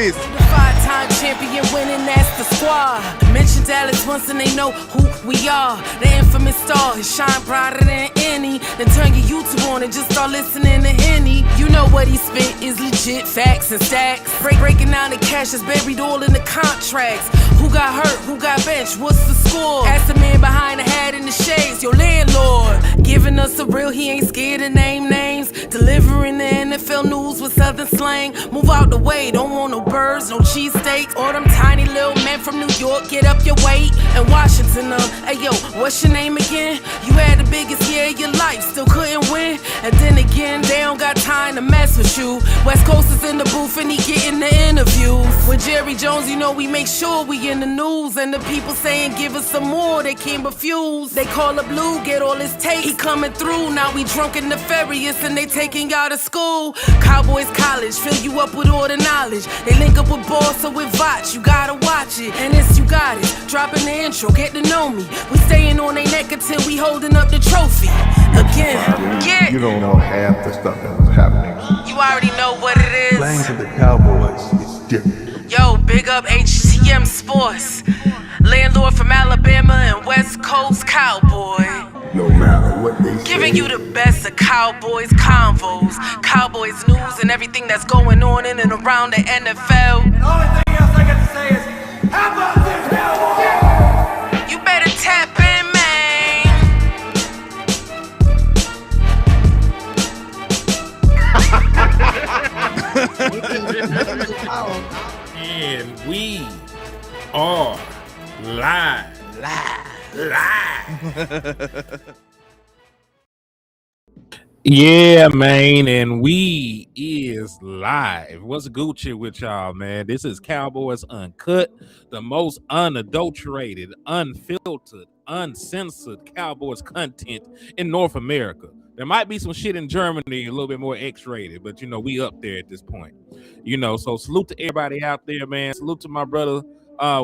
list. The 5-time champion winning, that's the squad. Mention Dallas once and they know who we are. The infamous star, his shine brighter than any. Then turn your YouTube on and just start listening to Henny. You know what he spit is legit facts and stacks. Breaking down the cash that's buried all in the contracts. Who got hurt, who got benched, what's the score? Ask the man behind the hat in the shades, your landlord. Giving us a real, he ain't scared to name names. Delivering the NFL news with southern slang. Move out the way, don't want no birds, no cheesesteaks. Or them tiny little men from New York, get up your weight. And Washington, hey yo, what's your name again? You had the biggest year of your life, still couldn't win. And then again, they don't got time to mess with you. West Coast is in the booth and he getting the interviews. With Jerry Jones, you know we make sure we in the news. And the people saying give us some more, they can't refuse. They call up Lou, get all his takes, he coming through. Now we drunk and nefarious and they taking y'all to school. Cowboys College, fill you up with all the knowledge. They link up with Boss or with Vach, you gotta watch it. And it's you got it, dropping the intro, get to know me. We staying on their neck until we holding up the trophy. Again, yeah. You don't know half the stuff that was happening. You already know what it is. Playing for the Cowboys is different. Yo, big up HTM Sports. Landlord from Alabama and West Coast Cowboy. No matter what they say. Giving you the best of Cowboys convos, Cowboys news and everything that's going on in and around the NFL. The only thing else I got to say is, how about this Cowboys? You better tap in, And we are live. Yeah, man, and we is live. What's Gucci with y'all, man? This is Cowboys UnCut, the most unadulterated, unfiltered, uncensored Cowboys content in North America. There might be some shit in Germany a little bit more X-rated, but, you know, we up there at this point. You know, so salute to everybody out there, man. Salute to my brother,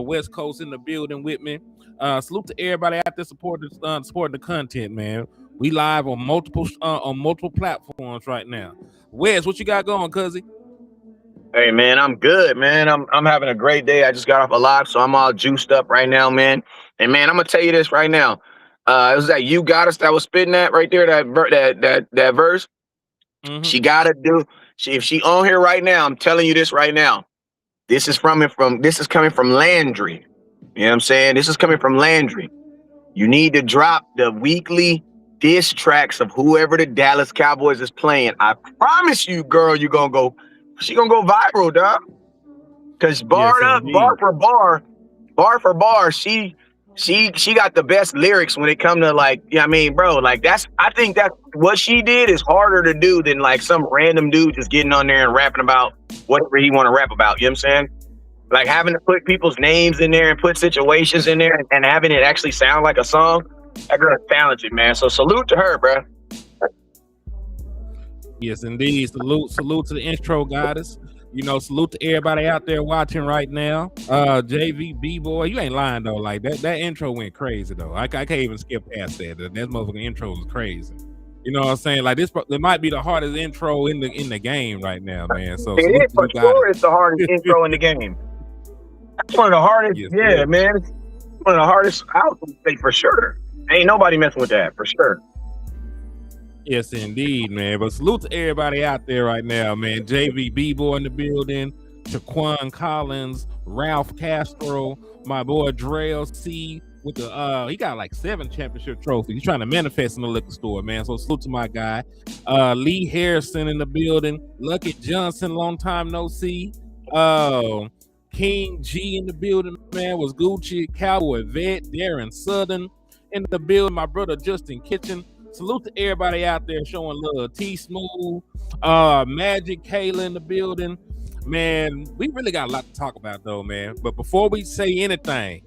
West Coast in the building with me. Salute to everybody out there supporting the content, man. We live on multiple platforms right now. Wes, what you got going, cuzzy? Hey, man, I'm good, man. I'm having a great day. I just got off a live, so I'm all juiced up right now, man. And, man, I'm going to tell you this right now. It was that You Got Us that was spitting that right there, that verse. Mm-hmm. She got to do. If she on here right now, I'm telling you this right now. This is coming from Landry. You know what I'm saying? This is coming from Landry. You need to drop the weekly diss tracks of whoever the Dallas Cowboys is playing. I promise you, girl, she gonna go viral, dog. Because bar for bar, she got the best lyrics when it come to, like, you know what I mean, bro, like, I think that what she did is harder to do than like some random dude just getting on there and rapping about whatever he want to rap about. You know what I'm saying? Like, having to put people's names in there and put situations in there and having it actually sound like a song. That girl's talented, man. So salute to her, bro. Yes, indeed. Salute to the intro goddess. You know, salute to everybody out there watching right now. JV B-boy, you ain't lying though. Like that intro went crazy though. I can't even skip past that. That motherfucking intro was crazy. You know what I'm saying? Like this might be the hardest intro in the game right now, man. So it is for sure. It's the hardest intro in the game. That's one of the hardest. Yes, yeah, man. It's one of the hardest albums for sure. Ain't nobody messing with that for sure. Yes, indeed, man. But salute to everybody out there right now, man. JV B-boy in the building, Jaquan Collins, Ralph Castro, my boy Drell C with the he got like 7 championship trophies. He's trying to manifest in the liquor store, man. So salute to my guy. Lee Harrison in the building, Lucky Johnson, long time no see. King G in the building, man, was Gucci, Cowboy Vet, Darren Southern in the building, my brother Justin Kitchen. Salute to everybody out there showing love. T Smooth, Magic, Kayla in the building. Man, we really got a lot to talk about though, man. But before we say anything,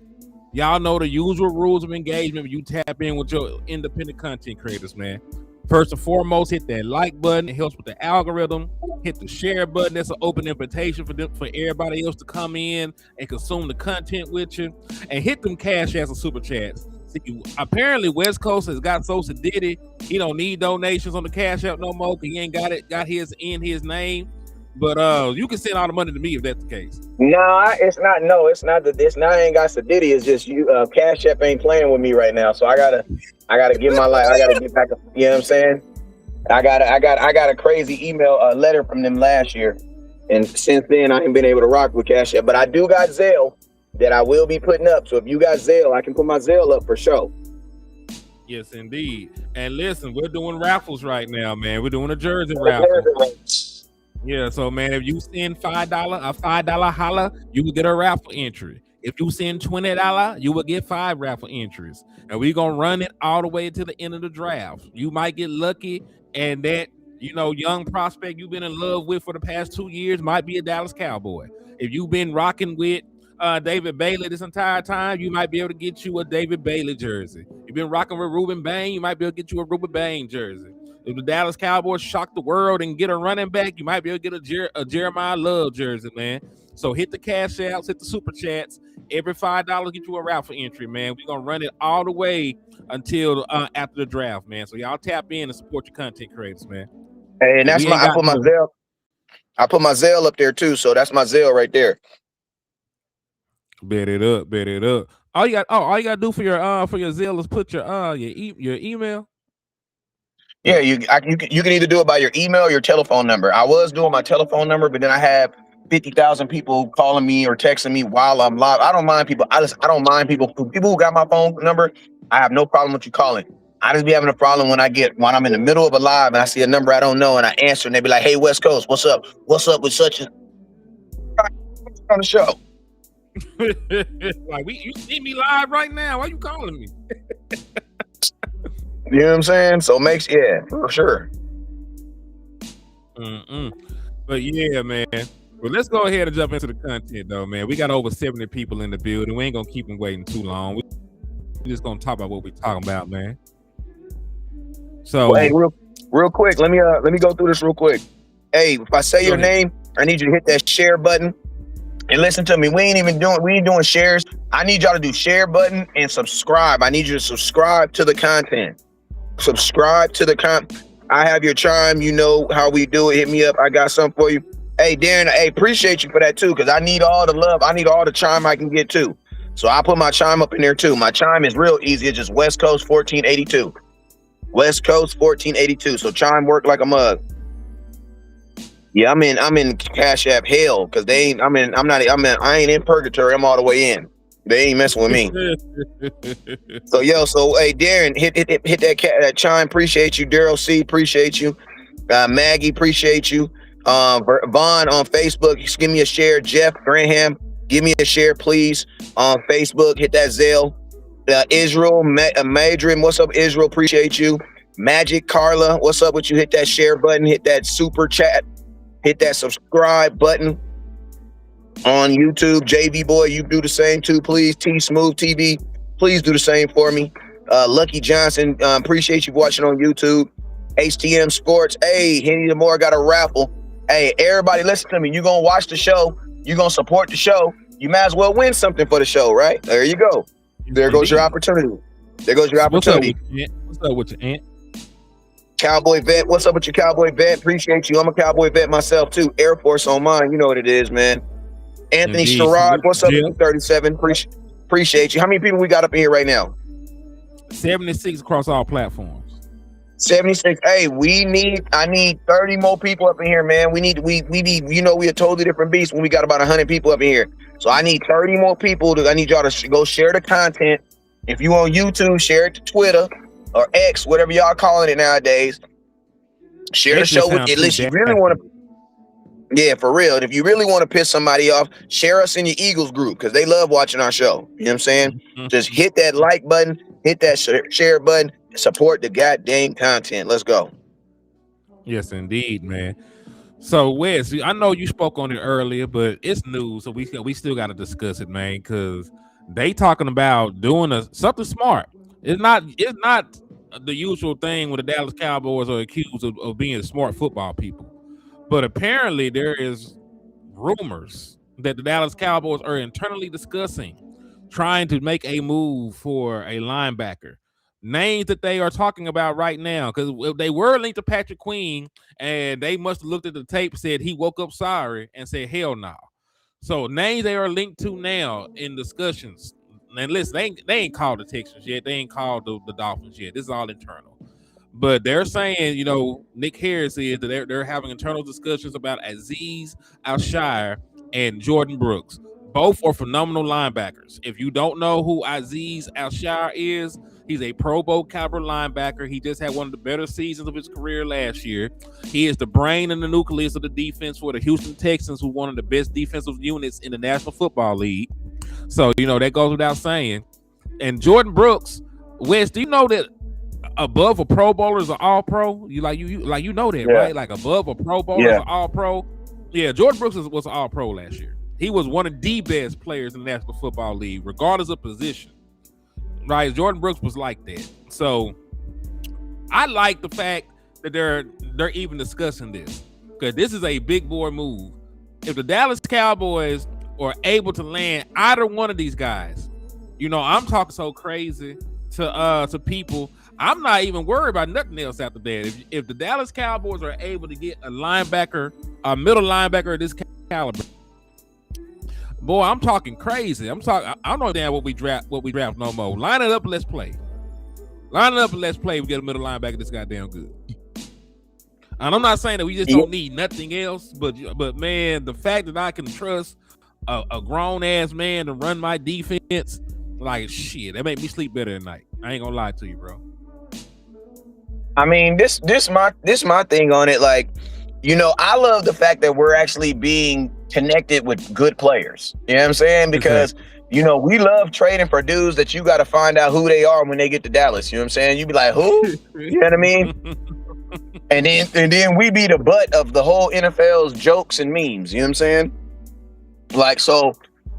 y'all know the usual rules of engagement when you tap in with your independent content creators, man. First and foremost, hit that like button. It helps with the algorithm. Hit the share button. That's an open invitation for everybody else to come in and consume the content with you. And hit them cash apps and super chats. See, apparently West Coast has got so sedity, he don't need donations on the cash app no more because he ain't got his in his name. But you can send all the money to me if that's the case. No, it's not. No, it's not. It's not. I ain't got Sadiddy. It's just you. Cash App ain't playing with me right now. So I gotta get my life. I gotta get back. You know what I'm saying? I got a crazy email letter from them last year, and since then I ain't been able to rock with Cash App. But I do got Zelle that I will be putting up. So if you got Zelle, I can put my Zelle up for sure. Yes, indeed. And listen, we're doing raffles right now, man. We're doing a jersey raffle. Yeah, so man, if you send $5 holla, you will get a raffle entry. If you send $20, you will get 5 raffle entries. And we're gonna run it all the way to the end of the draft. You might get lucky, and that young prospect you've been in love with for the past 2 years might be a Dallas Cowboy. If you've been rocking with David Bailey this entire time, you might be able to get you a David Bailey jersey. You've been rocking with Ruben Bain, you might be able to get you a Ruben Bain jersey. If the Dallas Cowboys shock the world and get a running back, you might be able to get a Jeremiah Love jersey, man. So hit the cash outs, hit the super chats. Every $5 get you a raffle entry, man. We're gonna run it all the way until after the draft, man. So y'all tap in and support your content creators, man. Hey, and that's I put my Zelle. I put my Zelle up there too, so that's my Zelle right there. Bet it up. All you gotta do for your Zelle is put your email. Yeah, you can either do it by your email or your telephone number. I was doing my telephone number, but then I have 50,000 people calling me or texting me while I'm live. I don't mind people. I don't mind people. People who got my phone number, I have no problem with you calling. I just be having a problem when I'm in the middle of a live and I see a number I don't know and I answer and they be like, "Hey, West Coast, what's up? What's up with such a on the show?" Like you see me live right now. Why you calling me? You know what I'm saying? So for sure. But yeah, man. Well, let's go ahead and jump into the content, though, man. We got over 70 people in the building. We ain't gonna keep them waiting too long. We just gonna talk about what we talking about, man. So, hey, real quick, let me go through this real quick. Hey, if I say your name, I need you to hit that share button. And listen to me, we ain't doing shares. I need y'all to do share button and subscribe. I need you to subscribe to the content. Subscribe to the content. I have your chime. You know how we do it. Hit me up. I got something for you. Hey, Darren, hey, appreciate you for that too, because I need all the love. I need all the chime I can get too. So I put my chime up in there too. My chime is real easy. It's just West Coast 1482. West Coast 1482. So chime work like a mug. Yeah, I'm in Cash App hell because I ain't in purgatory. I'm all the way in. They ain't messing with me. So hey, Darren, hit that chime. Appreciate you. Daryl C, appreciate you. Maggie, appreciate you. Vaughn on Facebook, just give me a share. Jeff Graham, give me a share, please. On Facebook, hit that Zelle. Israel Madrin, what's up, Israel? Appreciate you. Magic Carla, what's up with you? Hit that share button. Hit that super chat. Hit that subscribe button on YouTube. JV Boy, you do the same too, please. T Smooth TV, please do the same for me. Lucky Johnson, appreciate you watching on YouTube. HTM Sports, hey, Henny Demore got a raffle. Hey, everybody, listen to me. You're gonna watch the show. You're gonna support the show. You might as well win something for the show, right? There you go. There goes your opportunity. There goes your opportunity. What's up with your aunt? Cowboy Vet, what's up with your Cowboy Vet? Appreciate you. I'm a Cowboy Vet myself too. Air Force on mine. You know what it is, man. Anthony Sherrod, what's up with you? 37. Appreciate you. How many people we got up in here right now? 76 across all platforms. 76. Hey, I need 30 more people up in here, man. We need, we a totally different beast when we got about 100 people up in here. So I need 30 more people. I need y'all to go share the content. If you on YouTube, share it to Twitter or X, whatever y'all calling it nowadays. Share the show with you. Listen, you really want to. Yeah, for real. And if you really want to piss somebody off, share us in your Eagles group because they love watching our show. You know what I'm saying? Just hit that like button, hit that share button, support the goddamn content. Let's go. Yes, indeed, man. So, Wes, I know you spoke on it earlier, but it's news, so we still got to discuss it, man, because they talking about doing something smart. It's not the usual thing when the Dallas Cowboys are accused of being smart football people. But apparently there is rumors that the Dallas Cowboys are internally discussing trying to make a move for a linebacker. names that they are talking about right now, because they were linked to Patrick Queen, and they must have looked at the tape, said he woke up sorry, and said hell no. So names they are linked to now in discussions. And listen, they ain't called the Texans yet. They ain't called the Dolphins yet. This is all internal. But they're saying, you know, Nick Harris is that they're having internal discussions about Azeez Al-Shire and Jordan Brooks. Both are phenomenal linebackers. If you don't know who Azeez Al-Shire is, he's a Pro Bowl caliber linebacker. He just had one of the better seasons of his career last year. He is the brain and the nucleus of the defense for the Houston Texans, who are one of the best defensive units in the National Football League. So, you know, that goes without saying. And Jordan Brooks, Wes, do you know that above a Pro Bowler is an All Pro? You know that, right? Like above a Pro Bowler is an All Pro. Yeah, Jordan Brooks was an All Pro last year. He was one of the best players in the National Football League, regardless of position. Right? Jordan Brooks was like that. So I like the fact that they're even discussing this, because this is a big boy move. If the Dallas Cowboys are able to land either one of these guys, you know, I'm talking so crazy to people. I'm not even worried about nothing else after that. If the Dallas Cowboys are able to get a linebacker, a middle linebacker of this caliber, boy, I'm talking crazy. I don't understand what we draft no more. Line it up and let's play. Line it up and let's play. We get a middle linebacker that's goddamn good. And I'm not saying that we just don't need nothing else, but man, the fact that I can trust a grown ass man to run my defense, like shit, that make me sleep better at night. I ain't gonna lie to you, bro. I mean, this my thing on it. Like, you know, I love the fact that we're actually being connected with good players. You know what I'm saying? Because you know, we love trading for dudes that you got to find out who they are when they get to Dallas. You know what I'm saying? You be like, who? You know what I mean? And then we be the butt of the whole NFL's jokes and memes. You know what I'm saying? Like, so,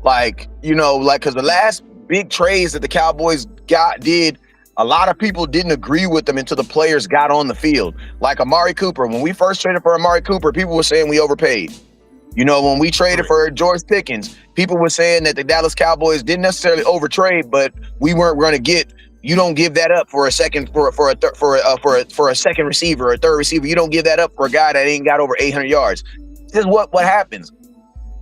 like, you know, like, because the last big trades that the Cowboys did, a lot of people didn't agree with them until the players got on the field. Like Amari Cooper. When we first traded for Amari Cooper, people were saying we overpaid. You know, when we traded for George Pickens, people were saying that the Dallas Cowboys didn't necessarily overtrade, but we weren't going to get. You don't give that up for a second for a second receiver or a third receiver. You don't give that up for a guy that ain't got over 800 yards. This is what happens.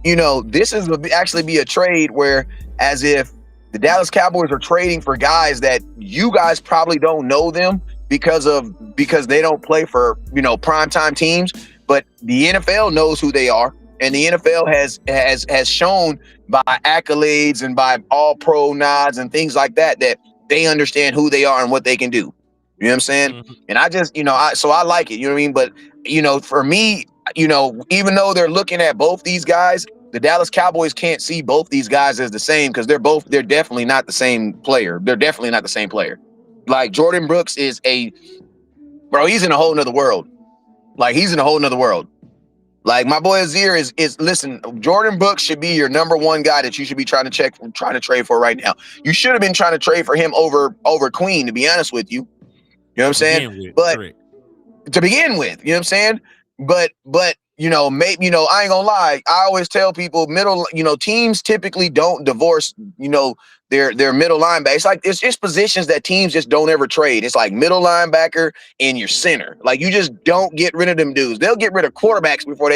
You know, this is actually be a trade where, as if the Dallas Cowboys are trading for guys that you guys probably don't know them because they don't play for, you know, primetime teams, but the NFL knows who they are. And the NFL has shown by accolades and by all pro nods and things like that they understand who they are and what they can do. You know what I'm saying? Mm-hmm. And I just, you know, I like it. You know what I mean? But, you know, for me, you know, even though they're looking at both these guys, the Dallas Cowboys can't see both these guys as the same, because they're definitely not the same player. They're definitely not the same player. Like Jordan Brooks he's in a whole nother world. Like, he's in a whole nother world. Like, my boy Azir is listen, Jordan Brooks should be your number one guy that you should be trying to trade for right now. You should have been trying to trade for him over Queen, to be honest with you. You know what I'm saying? To begin with, you know what I'm saying? But you know, maybe, you know, I ain't gonna lie. I always tell people teams typically don't divorce, you know, their middle linebacker. It's like, it's just positions that teams just don't ever trade. It's like middle linebacker and your center. Like, you just don't get rid of them dudes. They'll get rid of quarterbacks before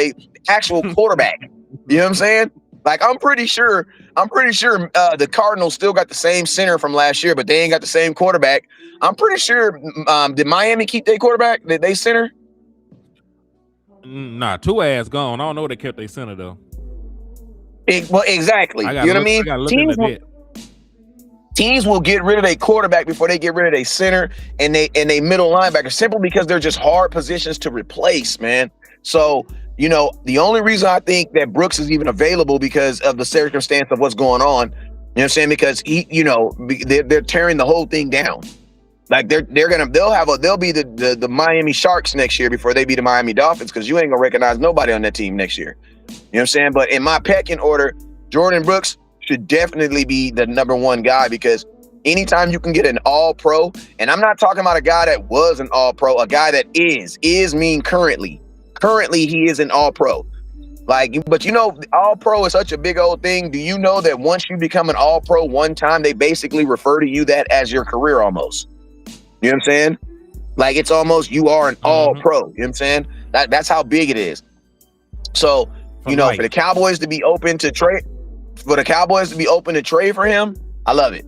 actual quarterback. You know what I'm saying? Like, I'm pretty sure the Cardinals still got the same center from last year, but they ain't got the same quarterback. I'm pretty sure, did Miami keep their quarterback? Did they center? Nah, Tua gone. I don't know if they kept their center though. Well, exactly. You know what I mean? Teams will get rid of their quarterback before they get rid of their center and they middle linebacker, simply because they're just hard positions to replace, man. So, you know, the only reason I think that Brooks is even available because of the circumstance of what's going on, you know what I'm saying? Because they're tearing the whole thing down. Like, they'll be the Miami Sharks next year before they be the Miami Dolphins, because you ain't gonna recognize nobody on that team next year. You know what I'm saying? But in my pecking order, Jordan Brooks should definitely be the number one guy, because anytime you can get an all-pro, and I'm not talking about a guy that was an all-pro, a guy that is mean currently he is an all-pro. Like, but you know, all-pro is such a big old thing. Do you know that once you become an all-pro one time, they basically refer to you that as your career almost? You know what I'm saying? Like it's almost you are an all pro. You know what I'm saying? That's how big it is. So, you know, for the Cowboys to be open to trade, for him, I love it.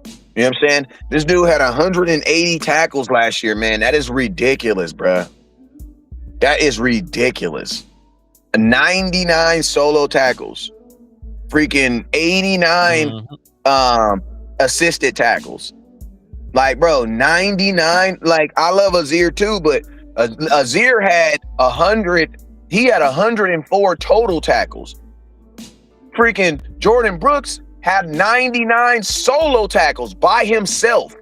You know what I'm saying? This dude had 180 tackles last year, man. That is ridiculous, bruh. That is ridiculous. 99 solo tackles. Freaking 89 assisted tackles. Like, bro, 99. Like, I love Azir too, but Azir had 100. He had 104 total tackles. Freaking Jordan Brooks had 99 solo tackles by himself.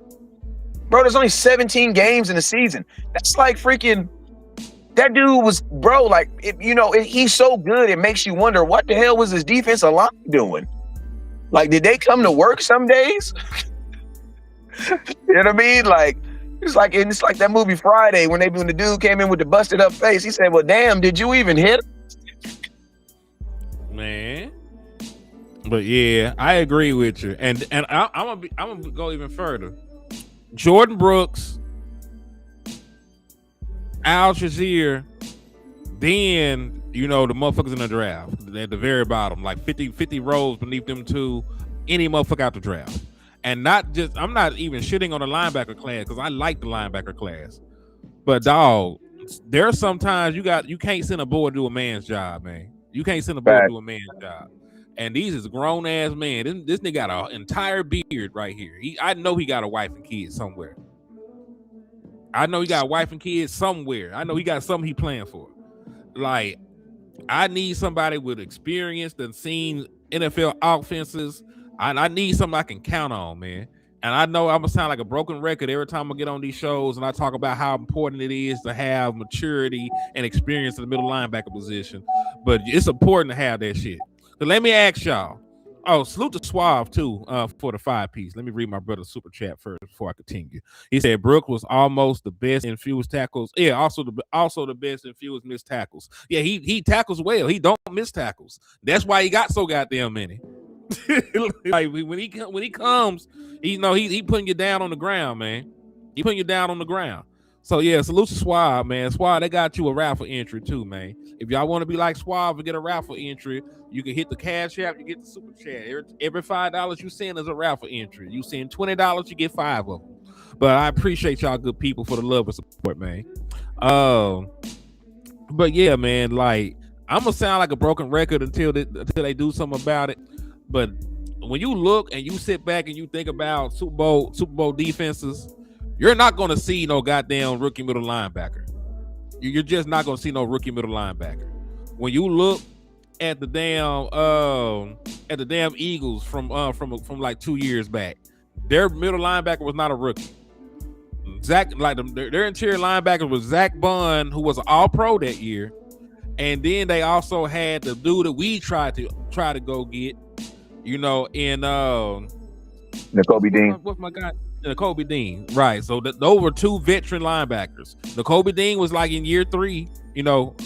Bro, there's only 17 games in the season. That's like freaking, that dude was, bro, like, he's so good, it makes you wonder, what the hell was his defensive line doing? Like, did they come to work some days? You know what I mean? Like, it's like that movie Friday when the dude came in with the busted up face. He said, well, damn, did you even hit him? Man. But yeah, I agree with you. And I'm gonna go even further. Jordan Brooks, Al Shazier, then, the motherfuckers in the draft at the very bottom, like 50 rows beneath them two, any motherfucker out the draft. And not just, I'm not even shitting on the linebacker class because I like the linebacker class. But dog, there's sometimes you can't send a boy to do a man's job, man. You can't send a boy to do a man's job. And these is grown ass man. This nigga got an entire beard right here. I know he got a wife and kids somewhere. I know he got a wife and kids somewhere. I know he got something he playing for. Like, I need somebody with experience that's seen NFL offenses. I need something I can count on, man. And I know I'm gonna sound like a broken record every time I get on these shows and I talk about how important it is to have maturity and experience in the middle linebacker position. But it's important to have that shit. So let me ask y'all. Oh, salute to Suave too for the 5-piece. Let me read my brother's super chat first before I continue. He said Brooke was almost the best in fewest tackles. Yeah, also the best in fewest missed tackles. Yeah, he tackles well. He don't miss tackles. That's why he got so goddamn many. Like when he comes, he putting you down on the ground, man. He putting you down on the ground. So yeah, salute to Suave, man. Suave, they got you a raffle entry too, man. If y'all want to be like Suave and get a raffle entry, you can hit the Cash App, you get the super chat. Every $5 you send is a raffle entry. You send $20, you get 5 of them. But I appreciate y'all good people for the love and support, man. But yeah, man, like I'm gonna sound like a broken record until they do something about it. But when you look and you sit back and you think about Super Bowl defenses, you're not going to see no goddamn rookie middle linebacker. You're just not going to see no rookie middle linebacker. When you look at the damn Eagles from like 2 years back, their middle linebacker was not a rookie. Their interior linebacker was Zach Bunn, who was an All-Pro that year, and then they also had the dude that we tried to go get. In Nakobe Dean. What's my guy? Nakobe Dean. Right. So those were two veteran linebackers. Nakobe Dean was like in year 3,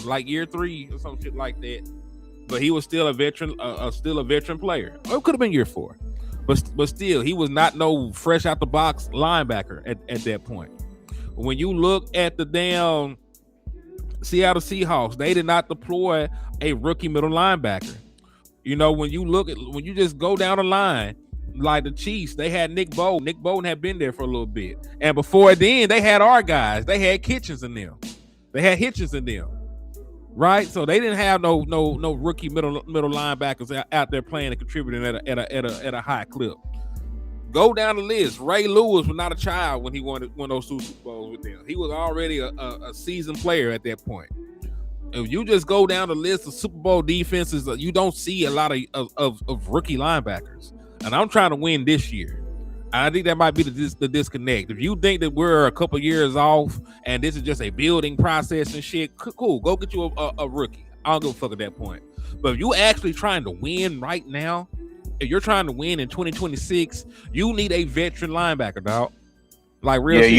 like year 3 or some shit like that. But he was still a veteran, player. Or it could have been year 4. But still, he was not no fresh out the box linebacker at that point. When you look at the damn Seattle Seahawks, they did not deploy a rookie middle linebacker. When you just go down the line, like the Chiefs, they had Nick Bolton. Nick Bolton had been there for a little bit. And before then, they had our guys. They had Kitchens in them. They had Hitchens in them. Right? So they didn't have no rookie middle linebackers out there playing and contributing at a high clip. Go down the list. Ray Lewis was not a child when he won those 2 Super Bowls with them. He was already a seasoned player at that point. If you just go down the list of Super Bowl defenses, you don't see a lot of rookie linebackers. And I'm trying to win this year. I think that might be the disconnect. If you think that we're a couple years off and this is just a building process and shit, cool. Go get you a rookie. I don't give a fuck at that point. But if you actually trying to win right now, if you're trying to win in 2026, you need a veteran linebacker, dog. Like real. Yeah, shit.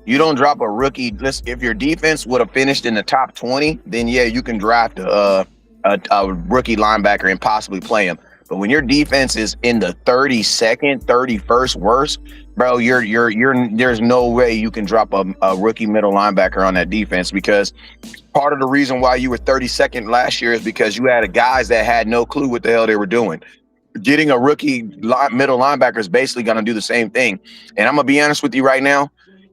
You don't drop a rookie. If your defense would have finished in the top 20, then yeah, you can draft a rookie linebacker and possibly play him. But when your defense is in the 32nd, 31st worst, bro, there's no way you can drop a rookie middle linebacker on that defense, because part of the reason why you were 32nd last year is because you had guys that had no clue what the hell they were doing. Getting a rookie middle linebacker is basically going to do the same thing. And I'm going to be honest with you right now.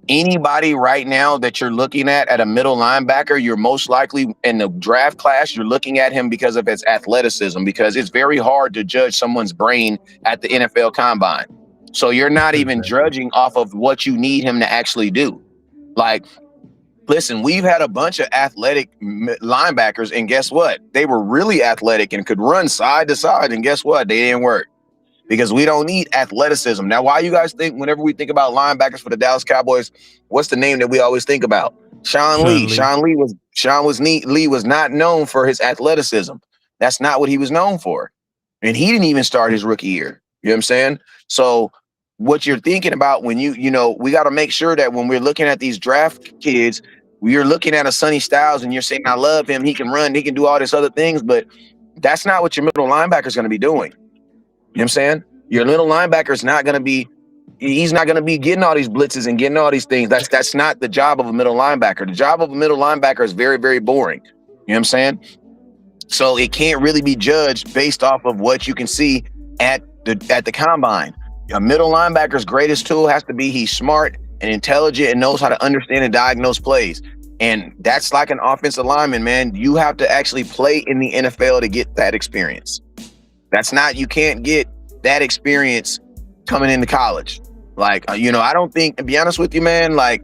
Anybody right now that you're looking at a middle linebacker, you're most likely in the draft class, you're looking at him because of his athleticism, because it's very hard to judge someone's brain at the NFL combine. So you're not even judging off of what you need him to actually do. Like, listen, we've had a bunch of athletic linebackers, and guess what? They were really athletic and could run side to side, and guess what? They didn't work. Because we don't need athleticism. Now, why you guys think whenever we think about linebackers for the Dallas Cowboys, what's the name that we always think about? Sean Lee. Sean Lee was not known for his athleticism. That's not what he was known for. And he didn't even start his rookie year. You know what I'm saying? So what you're thinking about when we got to make sure that when we're looking at these draft kids, you're looking at a Sonny Styles and you're saying, I love him. He can run. He can do all this other things. But that's not what your middle linebacker is going to be doing. You know what I'm saying? Your little linebacker is not going to be, he's not going to be getting all these blitzes and getting all these things. That's not the job of a middle linebacker. The job of a middle linebacker is very, very boring. You know what I'm saying? So it can't really be judged based off of what you can see at the combine. A middle linebacker's greatest tool has to be he's smart and intelligent and knows how to understand and diagnose plays. And that's like an offensive lineman, man. You have to actually play in the NFL to get that experience. You can't get that experience coming into college. Like, I don't think, to be honest with you, man, like,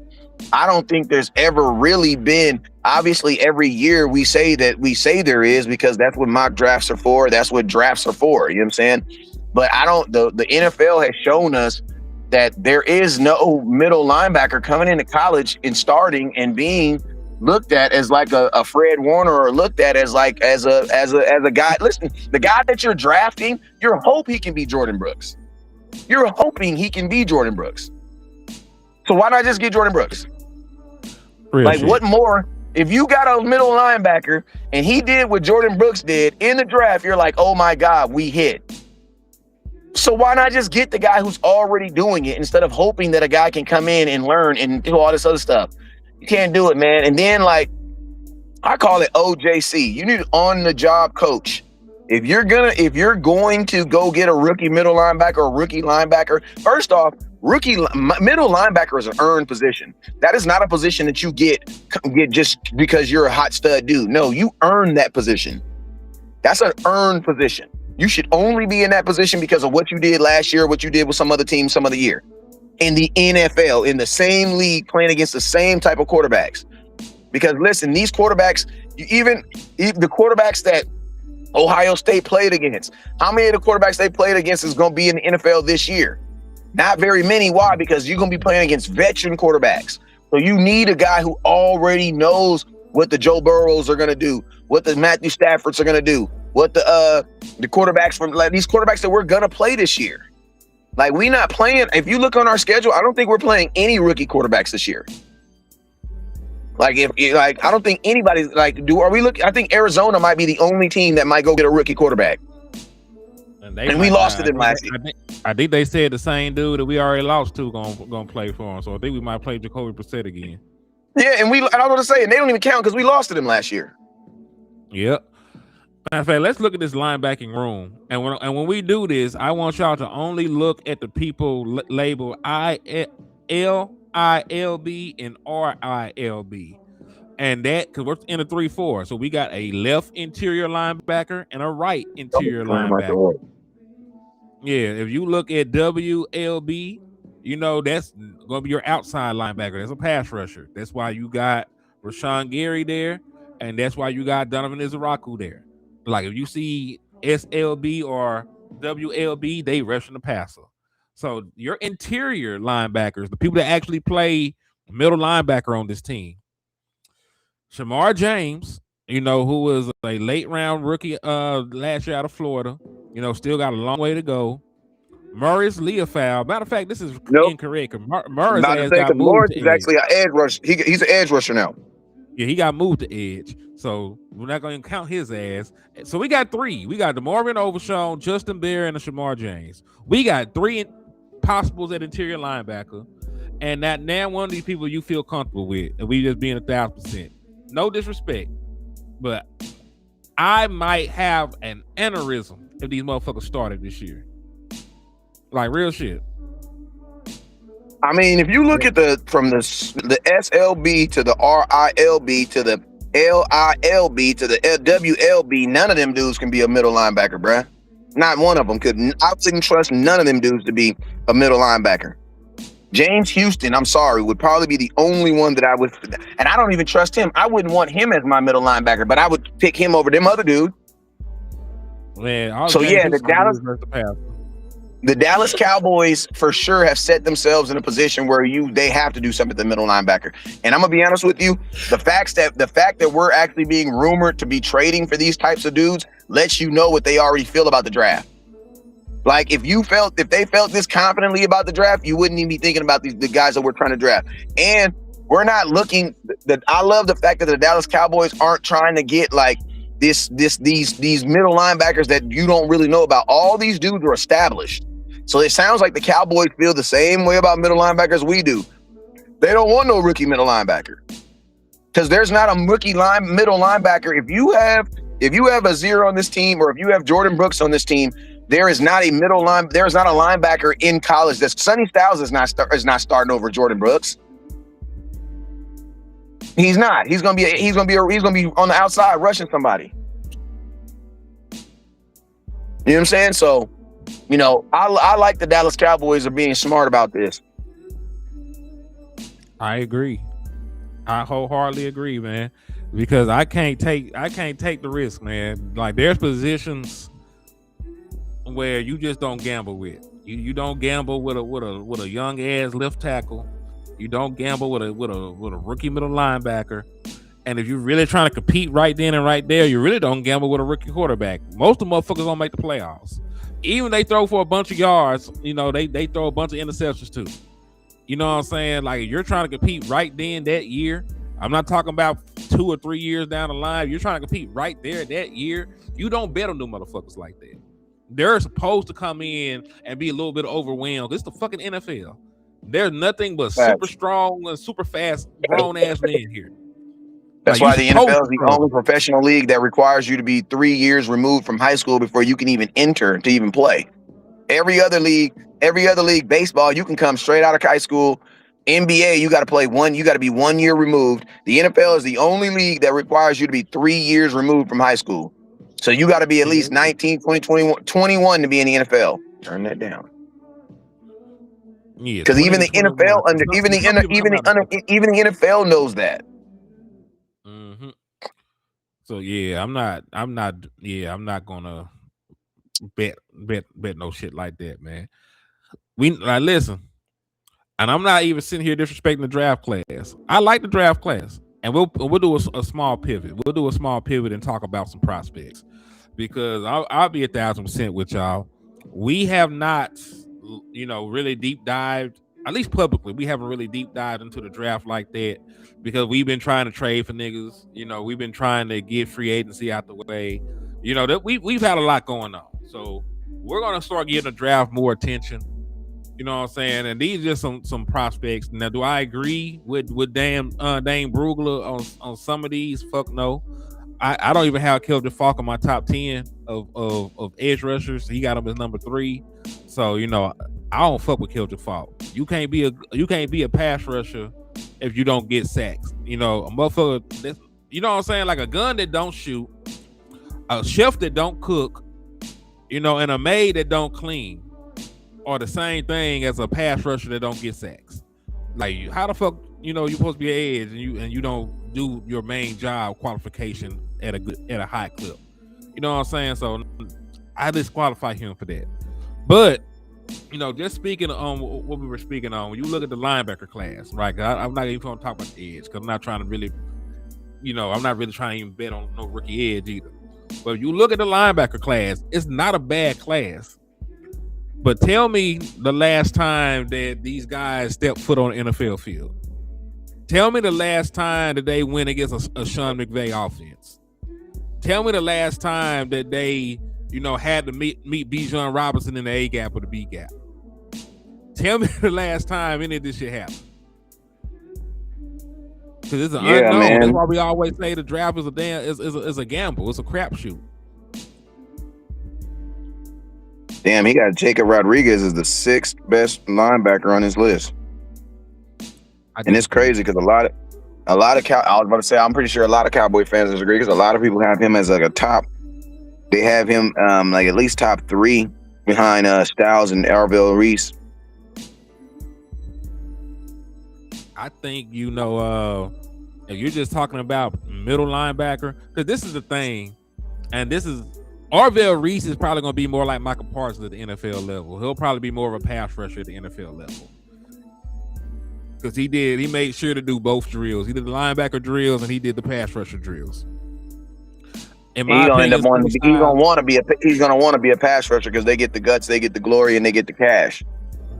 I don't think there's ever really been, obviously every year we say there is, because that's what mock drafts are for. That's what drafts are for. You know what I'm saying? But the NFL has shown us that there is no middle linebacker coming into college and starting and being looked at as like a Fred Warner, or looked at as like as a guy. Listen, the guy that you're drafting, you're hoping he can be Jordan Brooks. You're hoping he can be Jordan Brooks. So why not just get Jordan Brooks? What more? If you got a middle linebacker and he did what Jordan Brooks did in the draft, you're like, oh my God, we hit. So why not just get the guy who's already doing it instead of hoping that a guy can come in and learn and do all this other stuff? You can't do it, man. And then, like, I call it OJC. You need on-the-job coach. If you're going to go get a rookie middle linebacker or rookie linebacker, first off, middle linebacker is an earned position. That is not a position that you get just because you're a hot stud dude. No, you earn that position. That's an earned position. You should only be in that position because of what you did last year, what you did with some other team, some other year. In the NFL, in the same league, playing against the same type of quarterbacks. Because listen, these quarterbacks, even the quarterbacks that Ohio State played against, how many of the quarterbacks they played against is going to be in the NFL this year? Not very many. Why? Because you're going to be playing against veteran quarterbacks. So you need a guy who already knows what the Joe Burrows are going to do, what the Matthew Staffords are going to do, what the quarterbacks from these quarterbacks that we're going to play this year. Like, we not playing. If you look on our schedule, I don't think we're playing any rookie quarterbacks this year. Like, I don't think anybody's like. I think Arizona might be the only team that might go get a rookie quarterback. And we lost to them last year. I think they said the same dude that we already lost to gonna play for him. So I think we might play Jacoby Brissett again. Yeah, and I was gonna say, and they don't even count because we lost to them last year. Yep. Matter of fact, let's look at this linebacking room. And when we do this, I want y'all to only look at the people labeled ILB and RILB. And that, because we're in a 3-4. So we got a left interior linebacker and a right interior linebacker. Yeah, if you look at WLB, that's going to be your outside linebacker. That's a pass rusher. That's why you got Rashawn Gary there. And that's why you got Donovan Izaraku there. Like, if you see SLB or WLB, they rushing the passer. So your interior linebackers, the people that actually play middle linebacker on this team, Shamar James, who was a late round rookie last year out of Florida, still got a long way to go. Maurice Leofow. Matter of fact, this is incorrect. Maurice is actually an edge rusher. He's an edge rusher now. Yeah, he got moved to edge, so we're not going to count his ass. So we got 3. We got DeMarvin Overshawn, Justin Bear, and Shamar James. We got 3 possibles at interior linebacker, and that now one of these people you feel comfortable with, and we just being 1,000%. No disrespect, but I might have an aneurysm if these motherfuckers started this year. Like real shit. I mean, if you look at from the SLB to the RILB to the LILB to the WLB, none of them dudes can be a middle linebacker, bruh. Not one of them could. I wouldn't trust none of them dudes to be a middle linebacker. James Houston, I'm sorry, would probably be the only one that I would, and I don't even trust him. I wouldn't want him as my middle linebacker, but I would pick him over them other dude. Man, so yeah, the Dallas Cowboys for sure have set themselves in a position where they have to do something at the middle linebacker. And I'm gonna be honest with you, the fact that we're actually being rumored to be trading for these types of dudes lets you know what they already feel about the draft. Like if they felt this confidently about the draft, you wouldn't even be thinking about the guys that we're trying to draft. And we're not looking. I love the fact that the Dallas Cowboys aren't trying to get like these middle linebackers that you don't really know about. All these dudes are established. So it sounds like the Cowboys feel the same way about middle linebackers we do. They don't want no rookie middle linebacker because there's not a rookie middle linebacker. If you have a zero on this team, or if you have Jordan Brooks on this team, there is not a linebacker in college. Sonny Styles is not starting over Jordan Brooks. He's not. He's gonna be on the outside rushing somebody. You know what I'm saying? So, I like the Dallas Cowboys are being smart about this. I agree. I wholeheartedly agree, man. Because I can't take the risk, man. Like there's positions where you just don't gamble with. You don't gamble with a young ass left tackle. You don't gamble with a rookie middle linebacker. And if you're really trying to compete right then and right there, you really don't gamble with a rookie quarterback. Most of the motherfuckers don't make the playoffs. Even they throw for a bunch of yards, they throw a bunch of interceptions too. You know what I'm saying? Like if you're trying to compete right then that year, I'm not talking about 2 or 3 years down the line. You're trying to compete right there that year. You don't bet on them motherfuckers like that. They're supposed to come in and be a little bit overwhelmed. It's the fucking NFL. There's nothing but super strong and super fast grown ass men here. That's why the NFL is the only professional league that requires you to be 3 years removed from high school before you can even enter to even play. Every other league, baseball, you can come straight out of high school. NBA, you got to play you got to be 1 year removed. The NFL is the only league that requires you to be 3 years removed from high school. So you got to be at least 19, 20, 21 to be in the NFL. Turn that down. Yeah, because even the NFL even the NFL knows that. Mm-hmm. So yeah, I'm not gonna bet no shit like that, man. Listen, and I'm not even sitting here disrespecting the draft class. I like the draft class, and we'll do a small pivot. We'll do a small pivot and talk about some prospects, because I'll be 1,000% with y'all. We have not, really deep dived, at least publicly. We haven't really deep dived into the draft like that because we've been trying to trade for niggas. We've been trying to get free agency out the way. That we've had a lot going on, so we're gonna start giving the draft more attention. You know what I'm saying? And these are just some prospects. Now, do I agree with Dane Brugler on some of these? Fuck no. I don't even have Kelvin Falk on my top 10 of edge rushers. He got him as number 3. So, I don't fuck with Kelvin Falk. You can't be a pass rusher if you don't get sacks. A motherfucker, you know what I'm saying? Like a gun that don't shoot, a chef that don't cook, and a maid that don't clean are the same thing as a pass rusher that don't get sacks. Like, how the fuck, you're supposed to be an edge and you don't do your main job qualification at a high clip. You know what I'm saying? So I disqualify him for that. But, just speaking on what we were speaking on, when you look at the linebacker class, right? I'm not even going to talk about the edge because I'm not trying to really, I'm not really trying to even bet on no rookie edge either. But if you look at the linebacker class, it's not a bad class. But tell me the last time that these guys stepped foot on an NFL field. Tell me the last time that they went against a Sean McVay offense. Tell me the last time that they, had to meet Bijan Robinson in the A gap or the B gap. Tell me the last time any of this shit happened. Because it's an unknown. Man. That's why we always say the draft is a gamble. It's a crapshoot. Damn, he got Jacob Rodriguez as the 6th best linebacker on his list. And it's crazy because a lot of I was about to say, I'm pretty sure a lot of Cowboy fans disagree because a lot of people have him as like a top. They have him like at least top 3 behind Styles and Arvell Reese. I think if you're just talking about middle linebacker, because this is the thing, and this is Arvell Reese is probably going to be more like Michael Parsons at the NFL level. He'll probably be more of a pass rusher at the NFL level. Because he made sure to do both drills. He did the linebacker drills and he did the pass rusher drills. He's gonna want to be a pass rusher because they get the guts, they get the glory, and they get the cash.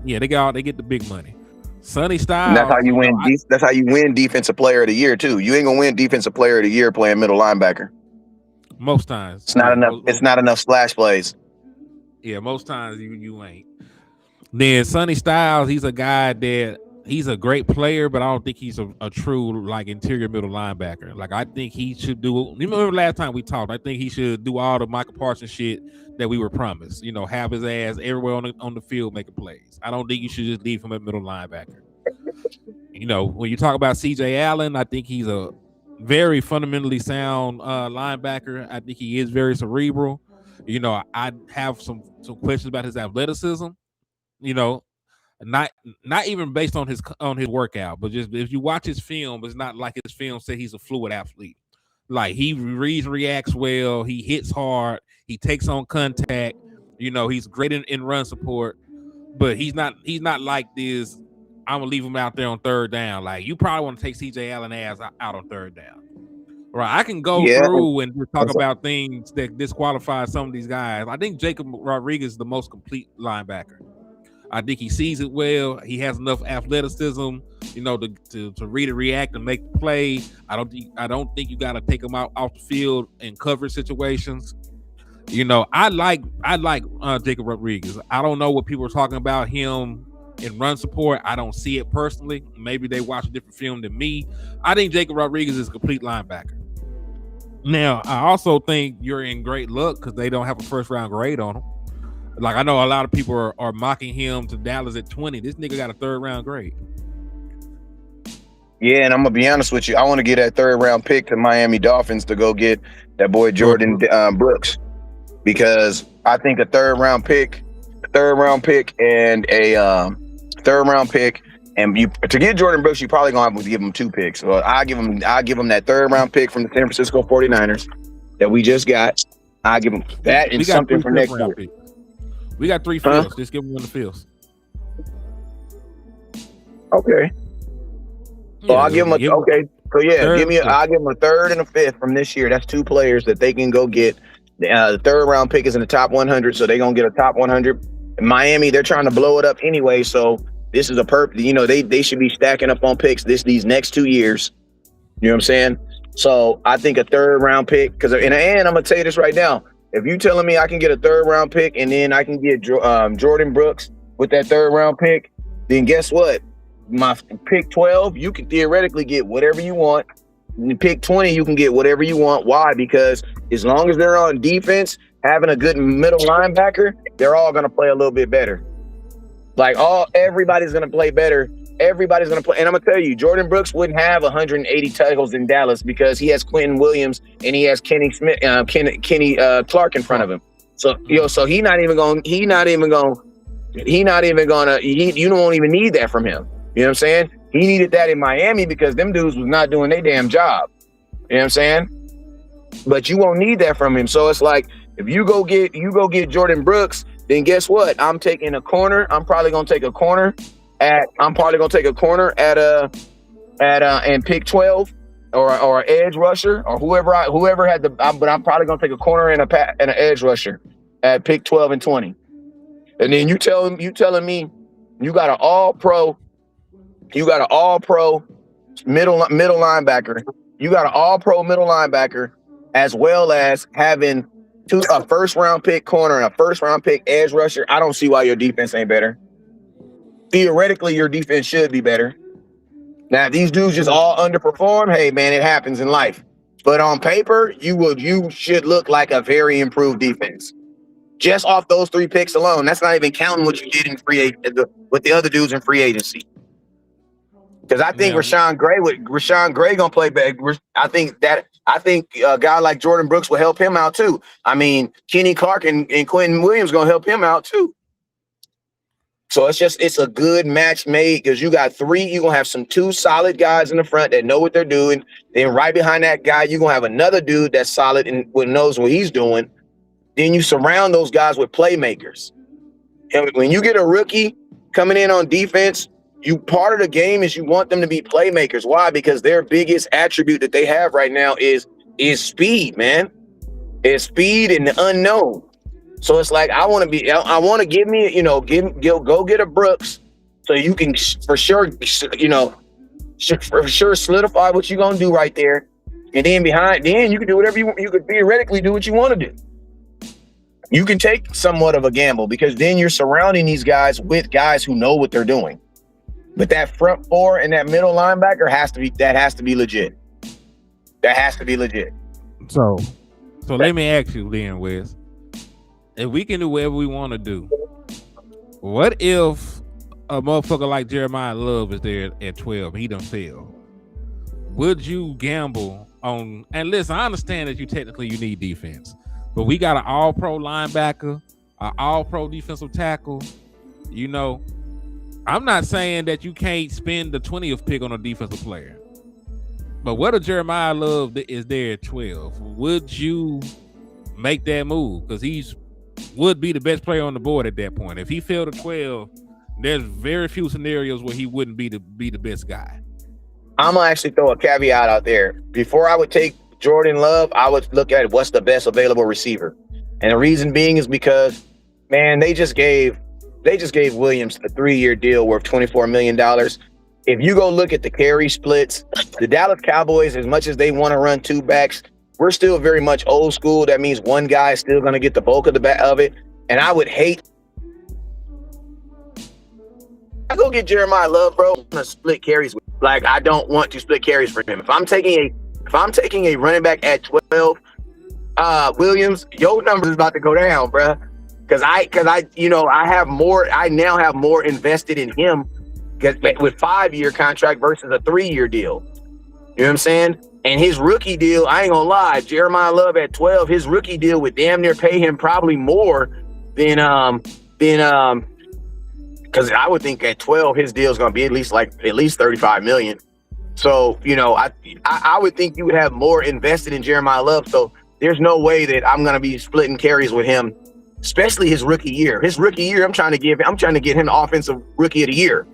Yeah, they get the big money. Sonny Styles. And that's how you win. That's how you win Defensive Player of the Year too. You ain't gonna win Defensive Player of the Year playing middle linebacker. Most times, it's not enough. It's not enough splash plays. Yeah, most times you ain't. Then Sonny Styles, he's a guy that. He's a great player, but I don't think he's a true like interior middle linebacker. Like I think he should do. You remember last time we talked? I think he should do all the Michael Parsons shit that we were promised. Have his ass everywhere on the field making plays. I don't think you should just leave him at middle linebacker. When you talk about C.J. Allen, I think he's a very fundamentally sound linebacker. I think he is very cerebral. I have some questions about his athleticism. Not even based on his workout, but just if you watch his film, it's not like his film said he's a fluid athlete. Like he reads and reacts well, he hits hard, he takes on contact. He's great in run support, but he's not like this. I'm gonna leave him out there on third down. Like you probably want to take C.J. Allen ass out on third down. Right, I can go through and talk about things that disqualify some of these guys. I think Jacob Rodriguez is the most complete linebacker. I think he sees it well. He has enough athleticism, to read and react and make the play. I don't think you got to take him off the field in coverage situations. I like Jacob Rodriguez. I don't know what people are talking about him in run support. I don't see it personally. Maybe they watch a different film than me. I think Jacob Rodriguez is a complete linebacker. Now, I also think you're in great luck because they don't have a first round grade on him. Like I know a lot of people are mocking him to Dallas at 20. This nigga got a 3rd round grade. Yeah, and I'm gonna be honest with you. I want to get that 3rd round pick to Miami Dolphins to go get that boy Jordan Brooks, because I think a 3rd round pick, and a 3rd round pick, and to get Jordan Brooks, you probably gonna have to give him 2 picks. So I give him that 3rd round pick from the San Francisco 49ers that we just got. I give him that and something for next year. We got 3 fields. Just give him 1 of the fields. Okay. So I'll give him a okay. So yeah, I'll give him a 3rd and a 5th from this year. That's 2 players that they can go get. The 3rd round pick is in the top 100, so they're gonna get a top 100. In Miami, they're trying to blow it up anyway. So this is a perfect. They should be stacking up on picks these next 2 years. You know what I'm saying? So I think a 3rd round pick, because and I'm gonna tell you this right now. If you telling me I can get a 3rd round pick and then I can get Jordan Brooks with that 3rd round pick, then guess what? My pick 12, you can theoretically get whatever you want. And pick 20, you can get whatever you want. Why? Because as long as they're on defense, having a good middle linebacker, they're all going to play a little bit better. Like everybody's going to play better. Everybody's going to play. And I'm going to tell you, Jordan Brooks wouldn't have 180 tackles in Dallas because he has Quentin Williams and he has Kenny Clark in front of him. So, so you don't even need that from him. You know what I'm saying? He needed that in Miami because them dudes was not doing their damn job. You know what I'm saying? But you won't need that from him. So it's like, if you go get Jordan Brooks, then guess what? I'm taking a corner. I'm probably going to take a corner at and pick 12 or an edge rusher or whoever had but I'm probably going to take a corner and an edge rusher at pick 12 and 20. And then you telling me you got an all pro middle linebacker. You got an all-pro middle linebacker, as well as having a first-round pick corner and a first-round pick edge rusher. I don't see why your defense ain't better. Theoretically, your defense should be better. Now, if these dudes just all underperform, hey man, it happens in life. But on paper, you should look like a very improved defense. Just off those 3 picks alone. That's not even counting what you did in with the other dudes in free agency. Because I think Rashawn Gray gonna play back. I think a guy like Jordan Brooks will help him out too. I mean, Kenny Clark and Quentin Williams gonna help him out too. So it's a good match made because you got 3. You're gonna have 2 solid guys in the front that know what they're doing. Then right behind that guy, you're gonna have another dude that's solid and knows what he's doing. Then you surround those guys with playmakers. And when you get a rookie coming in on defense, part of the game is you want them to be playmakers. Why? Because their biggest attribute that they have right now is speed, man. It's speed and the unknown. So it's like I want to give me, go get a Brooks so you can for sure solidify what you're gonna do right there. And then then you can do whatever you could theoretically do what you want to do. You can take somewhat of a gamble because then you're surrounding these guys with guys who know what they're doing. But that front 4 and that middle linebacker has to be legit. That has to be legit. So let me ask you then, Wes. If we can do whatever we want to do, what if a motherfucker like Jeremiah Love is there at 12 and he done failed? Would you gamble on? And listen, I understand that you need defense, but we got an all-pro linebacker, an all-pro defensive tackle. I'm not saying that you can't spend the 20th pick on a defensive player, but what if Jeremiah Love is there at 12? Would you make that move? Because would be the best player on the board at that point. If he fell to 12, there's very few scenarios where he wouldn't be the best guy. I'm gonna actually throw a caveat out there. Before I would take Jordan Love, I would look at what's the best available receiver. And the reason being is because, man, they just gave Williams a 3-year deal worth $24 million. If you go look at the carry splits, the Dallas Cowboys, as much as they want to run 2 backs, we're still very much old school. That means one guy is still going to get the bulk of it. And I would hate. I go get Jeremiah Love, bro. I'm gonna split carries. Like, I don't want to split carries for him. If I'm taking a running back at 12, Williams, your number is about to go down, bro. Because I now have more invested in him with 5-year contract versus a 3-year deal. You know what I'm saying? And his rookie deal, I ain't gonna lie, Jeremiah Love at 12, his rookie deal would damn near pay him probably more than because I would think at 12 his deal is gonna be at least 35 million. So I would think you would have more invested in Jeremiah Love. So there's no way that I'm gonna be splitting carries with him, especially his rookie year. His rookie year, I'm trying to get him the offensive rookie of the year.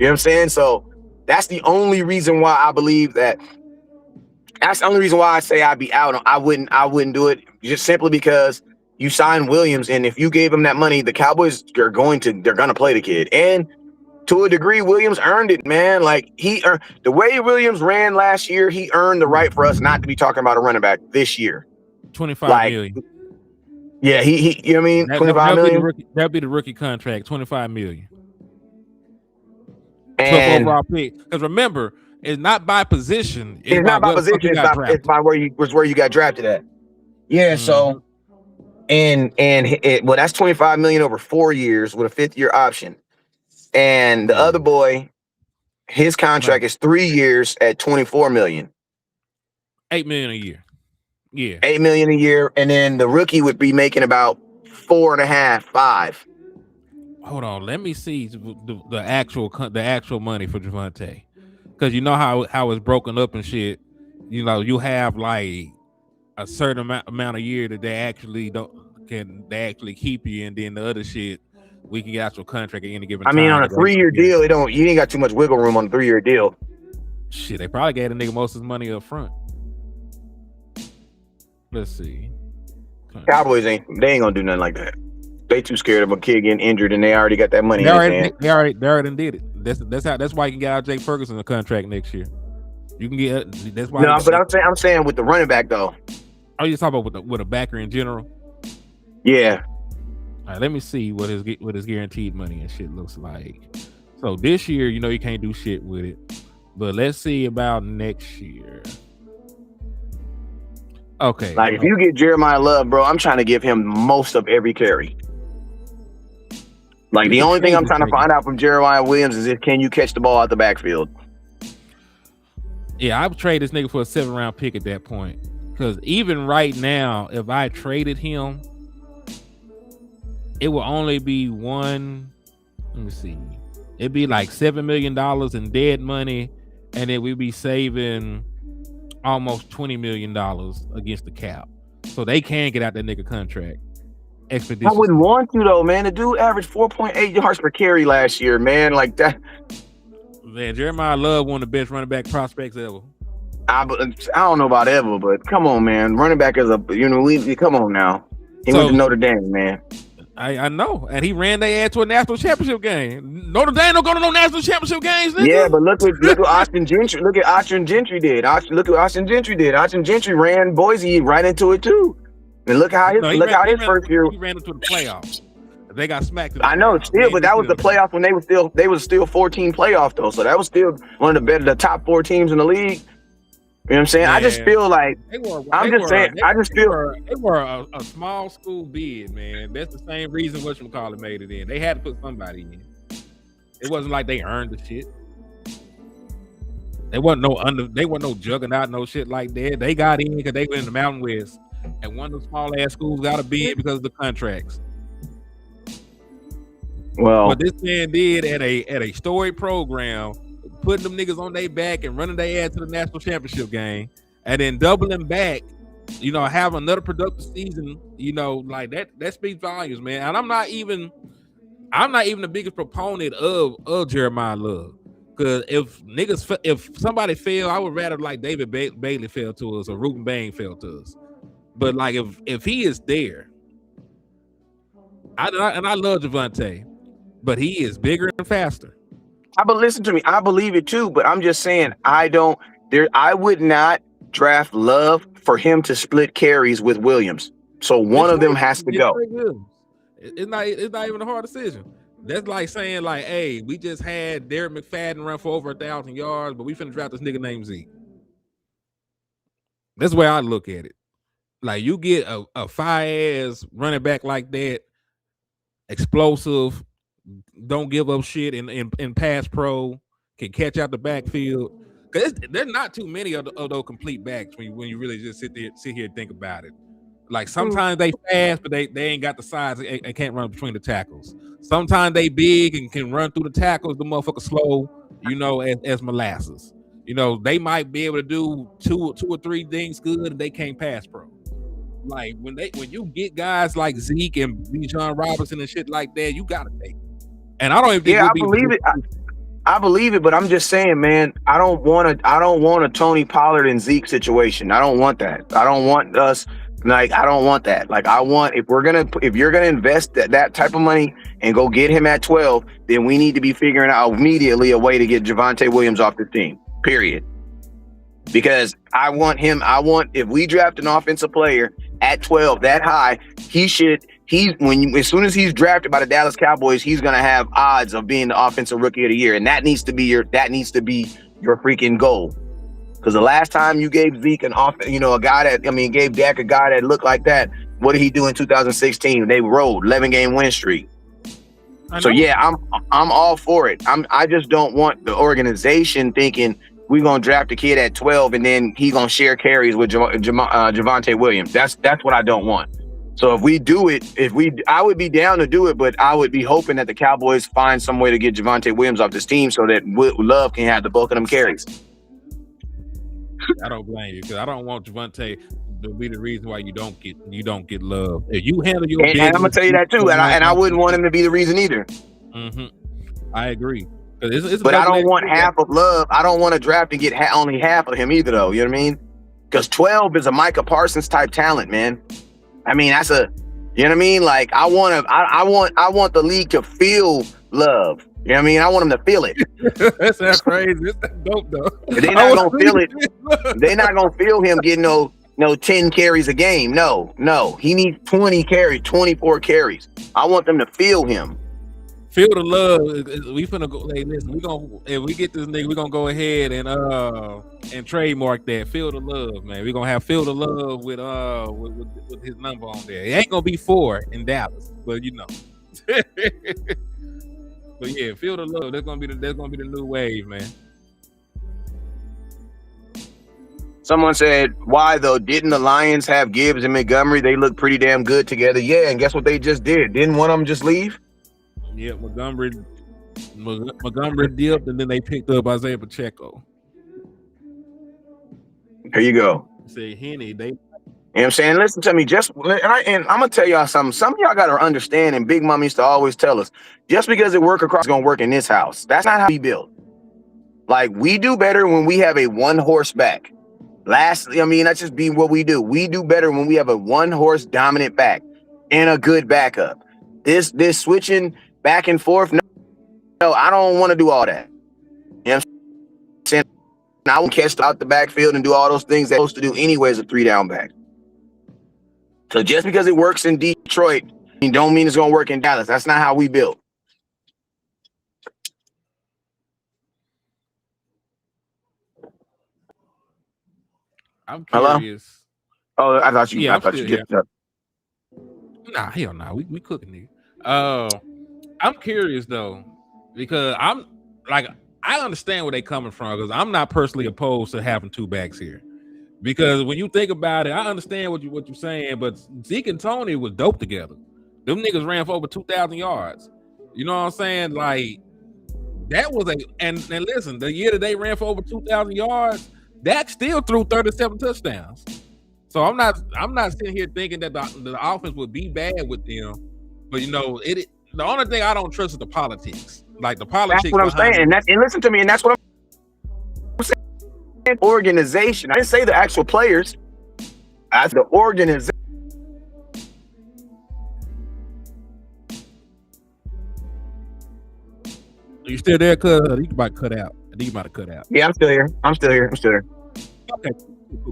You know what I'm saying? So that's the only reason why I believe that. That's the only reason why I say I'd be out. I wouldn't do it, just simply because you signed Williams, and if you gave him that money, the Cowboys they're gonna play the kid. And to a degree, Williams earned it, man. Like the way Williams ran last year, he earned the right for us not to be talking about a running back this year. 25 million. Yeah, he you know what I mean? 25 million. That'd be the rookie contract, 25 million. And overall pick. Because remember, it's not by position. It's not by position. It's by where you got drafted at. Yeah. Mm-hmm. So, that's 25 million over 4 years with a 5th-year option. And the other boy, his contract is 3 years at 24 million. 8 million a year. Yeah. 8 million a year. And then the rookie would be making about 4.5, 5. Hold on. Let me see the actual money for Javonte. Because you know how it's broken up and shit. You have like a certain amount of year that they actually keep you, and then the other shit we can get out your contract at any given time. I mean, on a 3-year deal, you ain't got too much wiggle room on a 3-year deal. Shit, they probably gave a nigga most of his money up front. Let's see. Cowboys ain't gonna do nothing like that. They too scared of a kid getting injured, and they already got that money. They already did it. That's why you can get out Jake Ferguson a contract next year. You can get that's why. No, but I'm saying with the running back though. Oh, you talking about with a backer in general? Yeah. All right, let me see what his guaranteed money and shit looks like. So this year, you know, you can't do shit with it. But let's see about next year. Okay. Like if you get Jeremiah Love, bro, I'm trying to give him most of every carry. Like the only thing I'm trying to find out from Jeremiah Williams is can you catch the ball out the backfield? Yeah, I would trade this nigga for a 7th-round pick at that point. Because even right now, if I traded him, it will only be one. Let me see. It'd be like $7 million in dead money, and then we'd be saving almost $20 million against the cap. So they can get out that nigga contract. I wouldn't want to though, man. The dude averaged 4.8 yards per carry last year, man. Like that. Man, Jeremiah Love, one of the best running back prospects ever. I don't know about ever, but come on, man. Running back is we come on now. He went to Notre Dame, man. I know, and he ran their ass to a national championship game. Notre Dame don't go to no national championship games, nigga. Yeah, but look what Austin Gentry. Look at Austin Gentry did. Look what Austin Gentry did. Austin Gentry ran Boise right into it too. And look how his first year he ran into the playoffs. They got smacked. I know, still, but that was the playoffs when they was still 14 playoff though. So that was still one of the top 4 teams in the league. You know what I'm saying? Man, I just feel like they were a small school bid, man. That's the same reason whatchamacallit made it in. They had to put somebody in. It wasn't like they earned the shit. They wasn't no juggernaut, no shit like that. They got in because they were in the Mountain West. And one of the small ass schools got a bid because of the contracts. Well, what this man did at a storied program, putting them niggas on their back and running their ass to the national championship game, and then doubling back, you know, have another productive season, you know, like that speaks volumes, man. And I'm not even the biggest proponent of Jeremiah Love. Because if somebody fail, I would rather like David Bailey fell to us or Ruben Bain fell to us. But like if he is there, I love Javonte, but he is bigger and faster. But listen to me, I believe it too. But I'm just saying, I would not draft Love for him to split carries with Williams. So one of them has to go. It's not even a hard decision. That's like saying like, hey, we just had Derek McFadden run for over 1,000 yards, but we finna draft this nigga named Zeke. That's the way I look at it. Like you get a fire-ass running back like that, explosive, don't give up shit in pass pro, can catch out the backfield. Cause there's not too many of those complete backs when you really just sit here and think about it. Like sometimes they fast, but they ain't got the size. They can't run between the tackles. Sometimes they big and can run through the tackles. The motherfucker slow, you know, as molasses. You know, they might be able to do two or three things good, and they can't pass pro. Like when you get guys like Zeke and Bijan Robinson and shit like that, you gotta take it. And I don't even think I believe it. I believe it, but I'm just saying, man, I don't want a Tony Pollard and Zeke situation. I don't want that. I don't want us. Like, I don't want that. Like, I want, if you're gonna invest that type of money and go get him at 12, then we need to be figuring out immediately a way to get Javonte Williams off the team. Period. Because if we draft an offensive player at 12 that high, as soon as he's drafted by the Dallas Cowboys, he's gonna have odds of being the offensive rookie of the year, and that needs to be your freaking goal. Because the last time you gave Zeke gave Dak a guy that looked like that, what did he do in 2016? They rolled 11-game win streak. So yeah, I'm all for it. I just don't want the organization thinking we're gonna draft a kid at 12 and then he's gonna share carries with Javonte Williams. That's what I don't want. So if we do it, I would be down to do it, but I would be hoping that the Cowboys find some way to get Javonte Williams off this team so that Love can have the bulk of them carries. I don't blame you because I don't want Javonte to be the reason why you don't get Love. If you handle your business, and I'm gonna tell you that too, and I wouldn't want him to be the reason either. Mm-hmm. I agree. But I don't want half of Love. I don't want to draft and get only half of him either, though. You know what I mean? Because 12 is a Micah Parsons type talent, man. I mean, you know what I mean? Like I want the league to feel Love. You know what I mean? I want them to feel it. That sounds crazy. That's dope though. They're not gonna feel it. They're not gonna feel him getting no 10 carries a game. No. He needs 20 carries, 24 carries. I want them to feel him. Feel the love. We finna go. Hey, listen, if we get this nigga, we gonna go ahead and trademark that. Feel the love, man. We gonna have feel the love with his number on there. It ain't gonna be 4 in Dallas, but you know. But yeah, feel the love. That's gonna be the new wave, man. Someone said, why though? Didn't the Lions have Gibbs and Montgomery? They look pretty damn good together. Yeah, and guess what they just did? Didn't one of them just leave? Yeah, Montgomery dipped, and then they picked up Isaiah Pacheco. Here you go. Say Henny, they. You know what I'm saying? Listen to me. And I'm gonna tell y'all something. Some of y'all gotta understand, and Big Mom used to always tell us, just because it work across, it's gonna work in this house. That's not how we build. Like, we do better when we have a one-horse back. Lastly, I mean, that's just be what we do. We do better when we have a one-horse dominant back and a good backup. This switching back and forth, no, I don't want to do all that. You know what I'm saying? I won't catch out the backfield and do all those things that I'm supposed to do anyway as a 3-down back. So just because it works in Detroit, you don't mean it's going to work in Dallas. That's not how we build. I'm curious. Hello? Oh, I thought you. Yeah, I thought you get up. Nah, hell no. We cooking nigga. I'm curious though, because I understand where they coming from, because I'm not personally opposed to having 2 backs here. Because when you think about it, I understand what you're saying, but Zeke and Tony was dope together. Them niggas ran for over 2,000 yards. You know what I'm saying? Like, that was and listen, the year that they ran for over 2,000 yards, Dak still threw 37 touchdowns. So I'm not sitting here thinking that the offense would be bad with them. But you know, the only thing I don't trust is the politics. Like the politics. That's what I'm saying. And listen to me, and that's what I'm saying. Organization. I didn't say the actual players. I said the organization. Are you still there? Cause you about to cut out. I think you about to cut out. Yeah, I'm still here. Okay.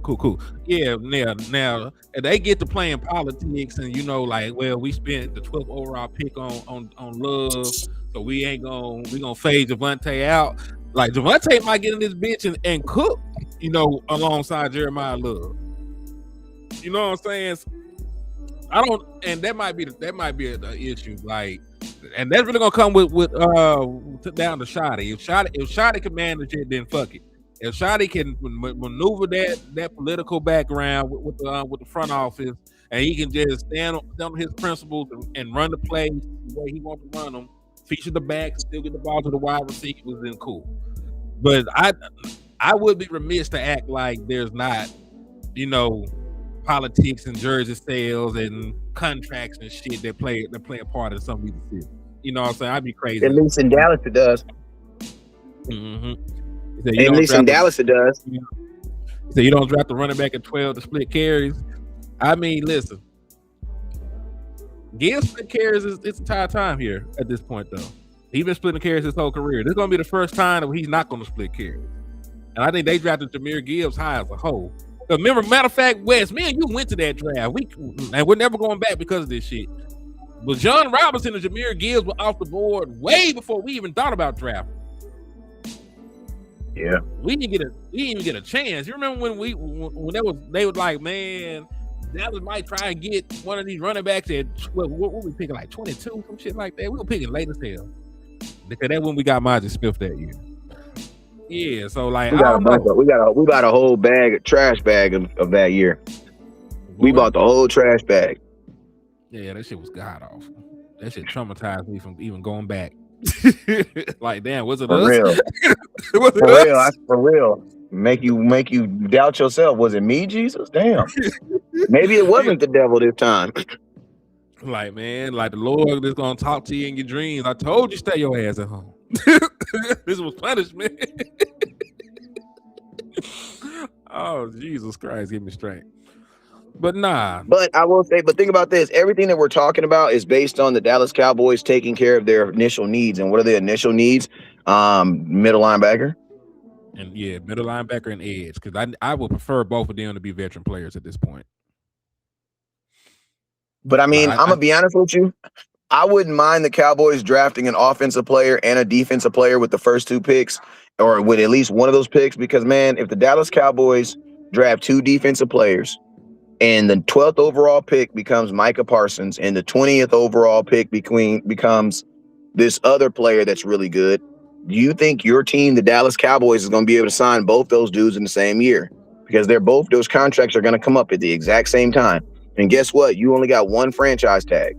Cool. Yeah, now they get to playing politics, and you know, like, well, we spent the 12th overall pick on Love, so we gonna fade Javonte out. Like, Javonte might get in this bitch and cook, you know, alongside Jeremiah Love. You know what I'm saying? And that might be the issue. Like, and that's really gonna come with down to Shotty. If Shotty can manage it, then fuck it. If Shotty can maneuver that political background with the front office, and he can just stand on his principles and run the plays the way he wants to run them, feature the back, still get the ball to the wide receivers, then cool. But I would be remiss to act like there's not, you know, politics and jersey sales and contracts and shit that play a part in some of these decisions. You know what I'm saying? I'd be crazy. At least in Dallas it does. Mm-hmm. At least in Dallas it does. So you don't draft the running back at 12 to split carries. I mean, listen, Gibbs split carries its entire time here at this point, though. He's been splitting carries his whole career. This is going to be the first time that he's not going to split carries. And I think they drafted Jahmyr Gibbs high as a whole. Remember, matter of fact, Wes, me and you went to that draft. And we're never going back because of this shit. But John Robinson and Jahmyr Gibbs were off the board way before we even thought about drafting. Yeah, we didn't even get a chance. You remember when they were like, man, Dallas might try and get one of these running backs at what we picking, like 22, some shit like that. We were picking late as hell because that's when we got Myles Smith that year. Yeah, so like we got a whole trash bag of that year. We bought the whole trash bag. Yeah, that shit was god awful. That shit traumatized me from even going back. Like, damn, was it for us? Real? Was it for us? real? For real? Make you doubt yourself. Was it me, Jesus? Damn. Maybe it wasn't the devil this time. Like, man, like the Lord is gonna talk to you in your dreams. I told you, stay your ass at home. This was punishment. Oh, Jesus Christ, give me strength. But nah. But I will say, but think about this. Everything that we're talking about is based on the Dallas Cowboys taking care of their initial needs. And what are their initial needs? Middle linebacker. And yeah, middle linebacker and edge. Because I would prefer both of them to be veteran players at this point. But I mean, I'm going to be honest with you. I wouldn't mind the Cowboys drafting an offensive player and a defensive player with the first 2 picks, or with at least one of those picks. Because, man, if the Dallas Cowboys draft 2 defensive players and the 12th overall pick becomes Micah Parsons and the 20th overall pick becomes this other player that's really good, do you think your team, the Dallas Cowboys, is going to be able to sign both those dudes in the same year? Because those contracts are going to come up at the exact same time. And guess what? You only got one franchise tag.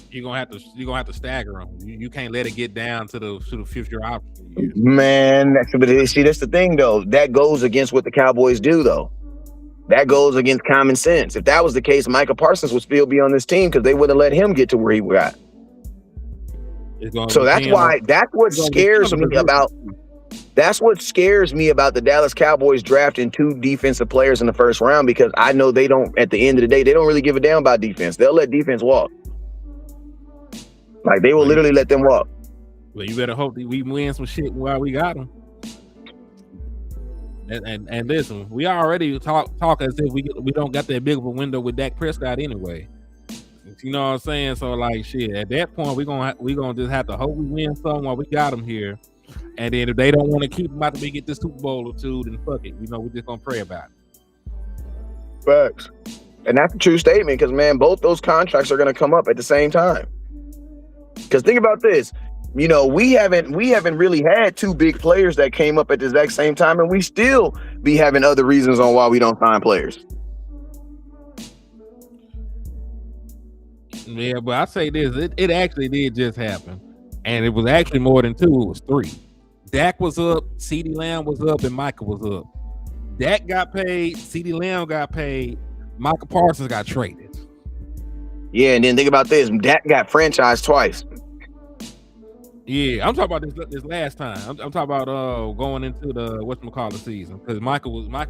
You're gonna have to stagger them. You can't let it get down to the 5th year option. Man, that's the thing though. That goes against what the Cowboys do though. That goes against common sense. If that was the case, Micah Parsons would still be on this team because they wouldn't let him get to where he got. So that's what scares me about the Dallas Cowboys drafting 2 defensive players in the first round, because I know they don't, at the end of the day, they don't really give a damn about defense. They'll let defense walk. Like, they will literally let them walk. Well, you better hope that we win some shit while we got them. And listen, we already talk as if we don't got that big of a window with Dak Prescott anyway. You know what I'm saying? So like shit, at that point we gonna just have to hope we win some while we got them here. And then if they don't want to keep them out to get this Super Bowl or 2, then fuck it. You know, we're just gonna pray about it. Facts. And that's a true statement, because man, both those contracts are gonna come up at the same time. Because think about this, you know, we haven't really had 2 big players that came up at the exact same time, and we still be having other reasons on why we don't sign players. Yeah, but I say this, it actually did just happen, and it was actually more than 2. It was 3. Dak was up, CeeDee Lamb was up, and Micah was up. Dak got paid, CeeDee Lamb got paid, Micah Parsons got traded. Yeah, and then think about this, Dak got franchised twice. Yeah, I'm talking about this last time. I'm talking about going into the whatchamacallit season, because Micah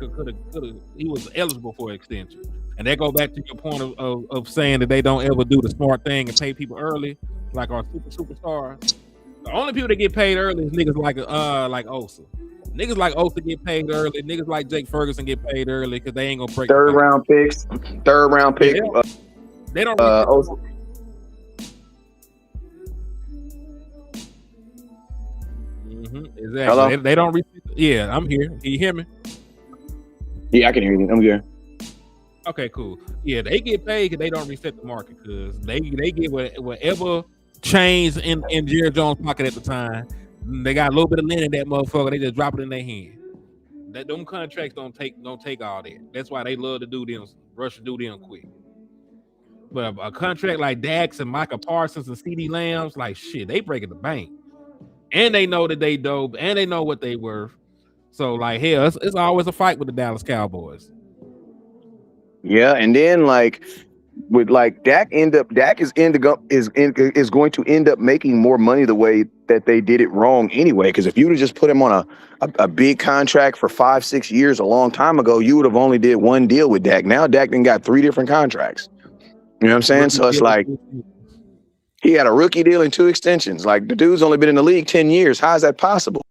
could have he was eligible for extension. And that go back to your point of saying that they don't ever do the smart thing and pay people early, like our superstars. The only people that get paid early is niggas like Osa. Niggas like Osa get paid early. Niggas like Jake Ferguson get paid early because they ain't gonna break. Third round pick. Yeah, they don't. Osa. Exactly. Hello? They don't. Yeah, I'm here. Can you hear me? Yeah, I can hear you. I'm here. Okay, cool. Yeah, they get paid because they don't reset the market, because they get whatever change in Jerry Jones' pocket at the time. They got a little bit of lint in that motherfucker. They just drop it in their hand. Them contracts don't take all that. That's why they love to do them, rush to do them quick. But a contract like Dax and Micah Parsons and CeeDee Lamb's, like shit, they break it the bank, and they know that they dope, and they know what they worth. So like hell, it's always a fight with the Dallas Cowboys. Yeah, and then like with like Dak is going to end up making more money the way that they did it wrong anyway. Because if you would have just put him on a big contract for 5-6 years a long time ago, you would have only did one deal with Dak. Now Dak then got 3 different contracts. You know what I'm saying? So it's like he had a rookie deal and 2 extensions. Like the dude's only been in the league 10 years. How is that possible?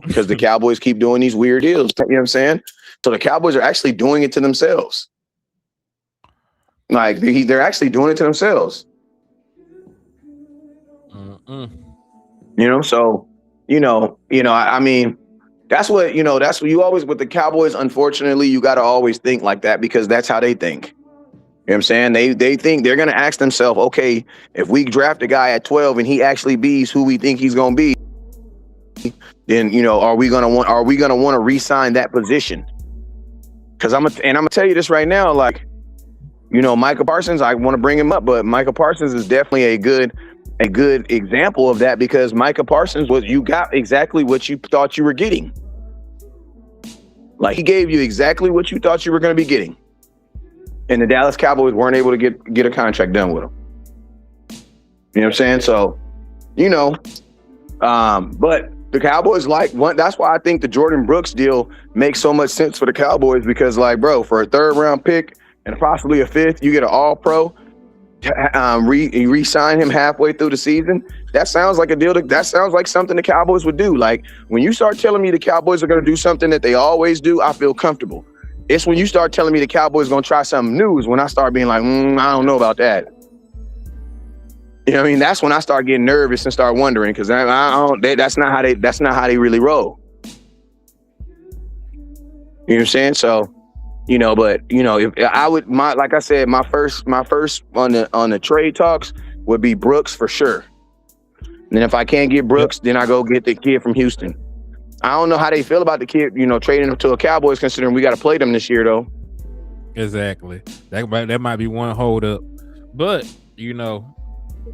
Because the Cowboys keep doing these weird deals. You know what I'm saying? So the Cowboys are actually doing it to themselves. Like they're actually doing it to themselves. You know, so I mean, that's what you always with the Cowboys. Unfortunately, you got to always think like that, because that's how they think. You know what I'm saying? They think they're gonna ask themselves, okay, if we draft a guy at 12 and he actually bees who we think he's gonna be, then are we gonna want to re-sign that position? Because I'm gonna tell you this right now, like. Micah Parsons, I want to bring him up, but Micah Parsons is definitely a good example of that, because Micah Parsons you got exactly what you thought you were getting. Like he gave you exactly what you thought you were going to be getting. And the Dallas Cowboys weren't able to get a contract done with him. You know what I'm saying? So, but the Cowboys that's why I think the Jordan Brooks deal makes so much sense for the Cowboys, because like, bro, for a 3rd round pick, and possibly a fifth. You get an All-Pro. Re-sign him halfway through the season. That sounds like a deal. That sounds like something the Cowboys would do. Like when you start telling me the Cowboys are going to do something that they always do, I feel comfortable. It's when you start telling me the Cowboys are going to try something new is when I start being like, I don't know about that. You know what I mean? That's when I start getting nervous and start wondering because I don't. That's not how they really roll. You know what I'm saying? So. But if I would, like I said, my first on the trade talks would be Brooks for sure. And then if I can't get Brooks, then I go get the kid from Houston. I don't know how they feel about the kid, trading him to a Cowboys, considering we got to play them this year though. Exactly. That might be one hold up, but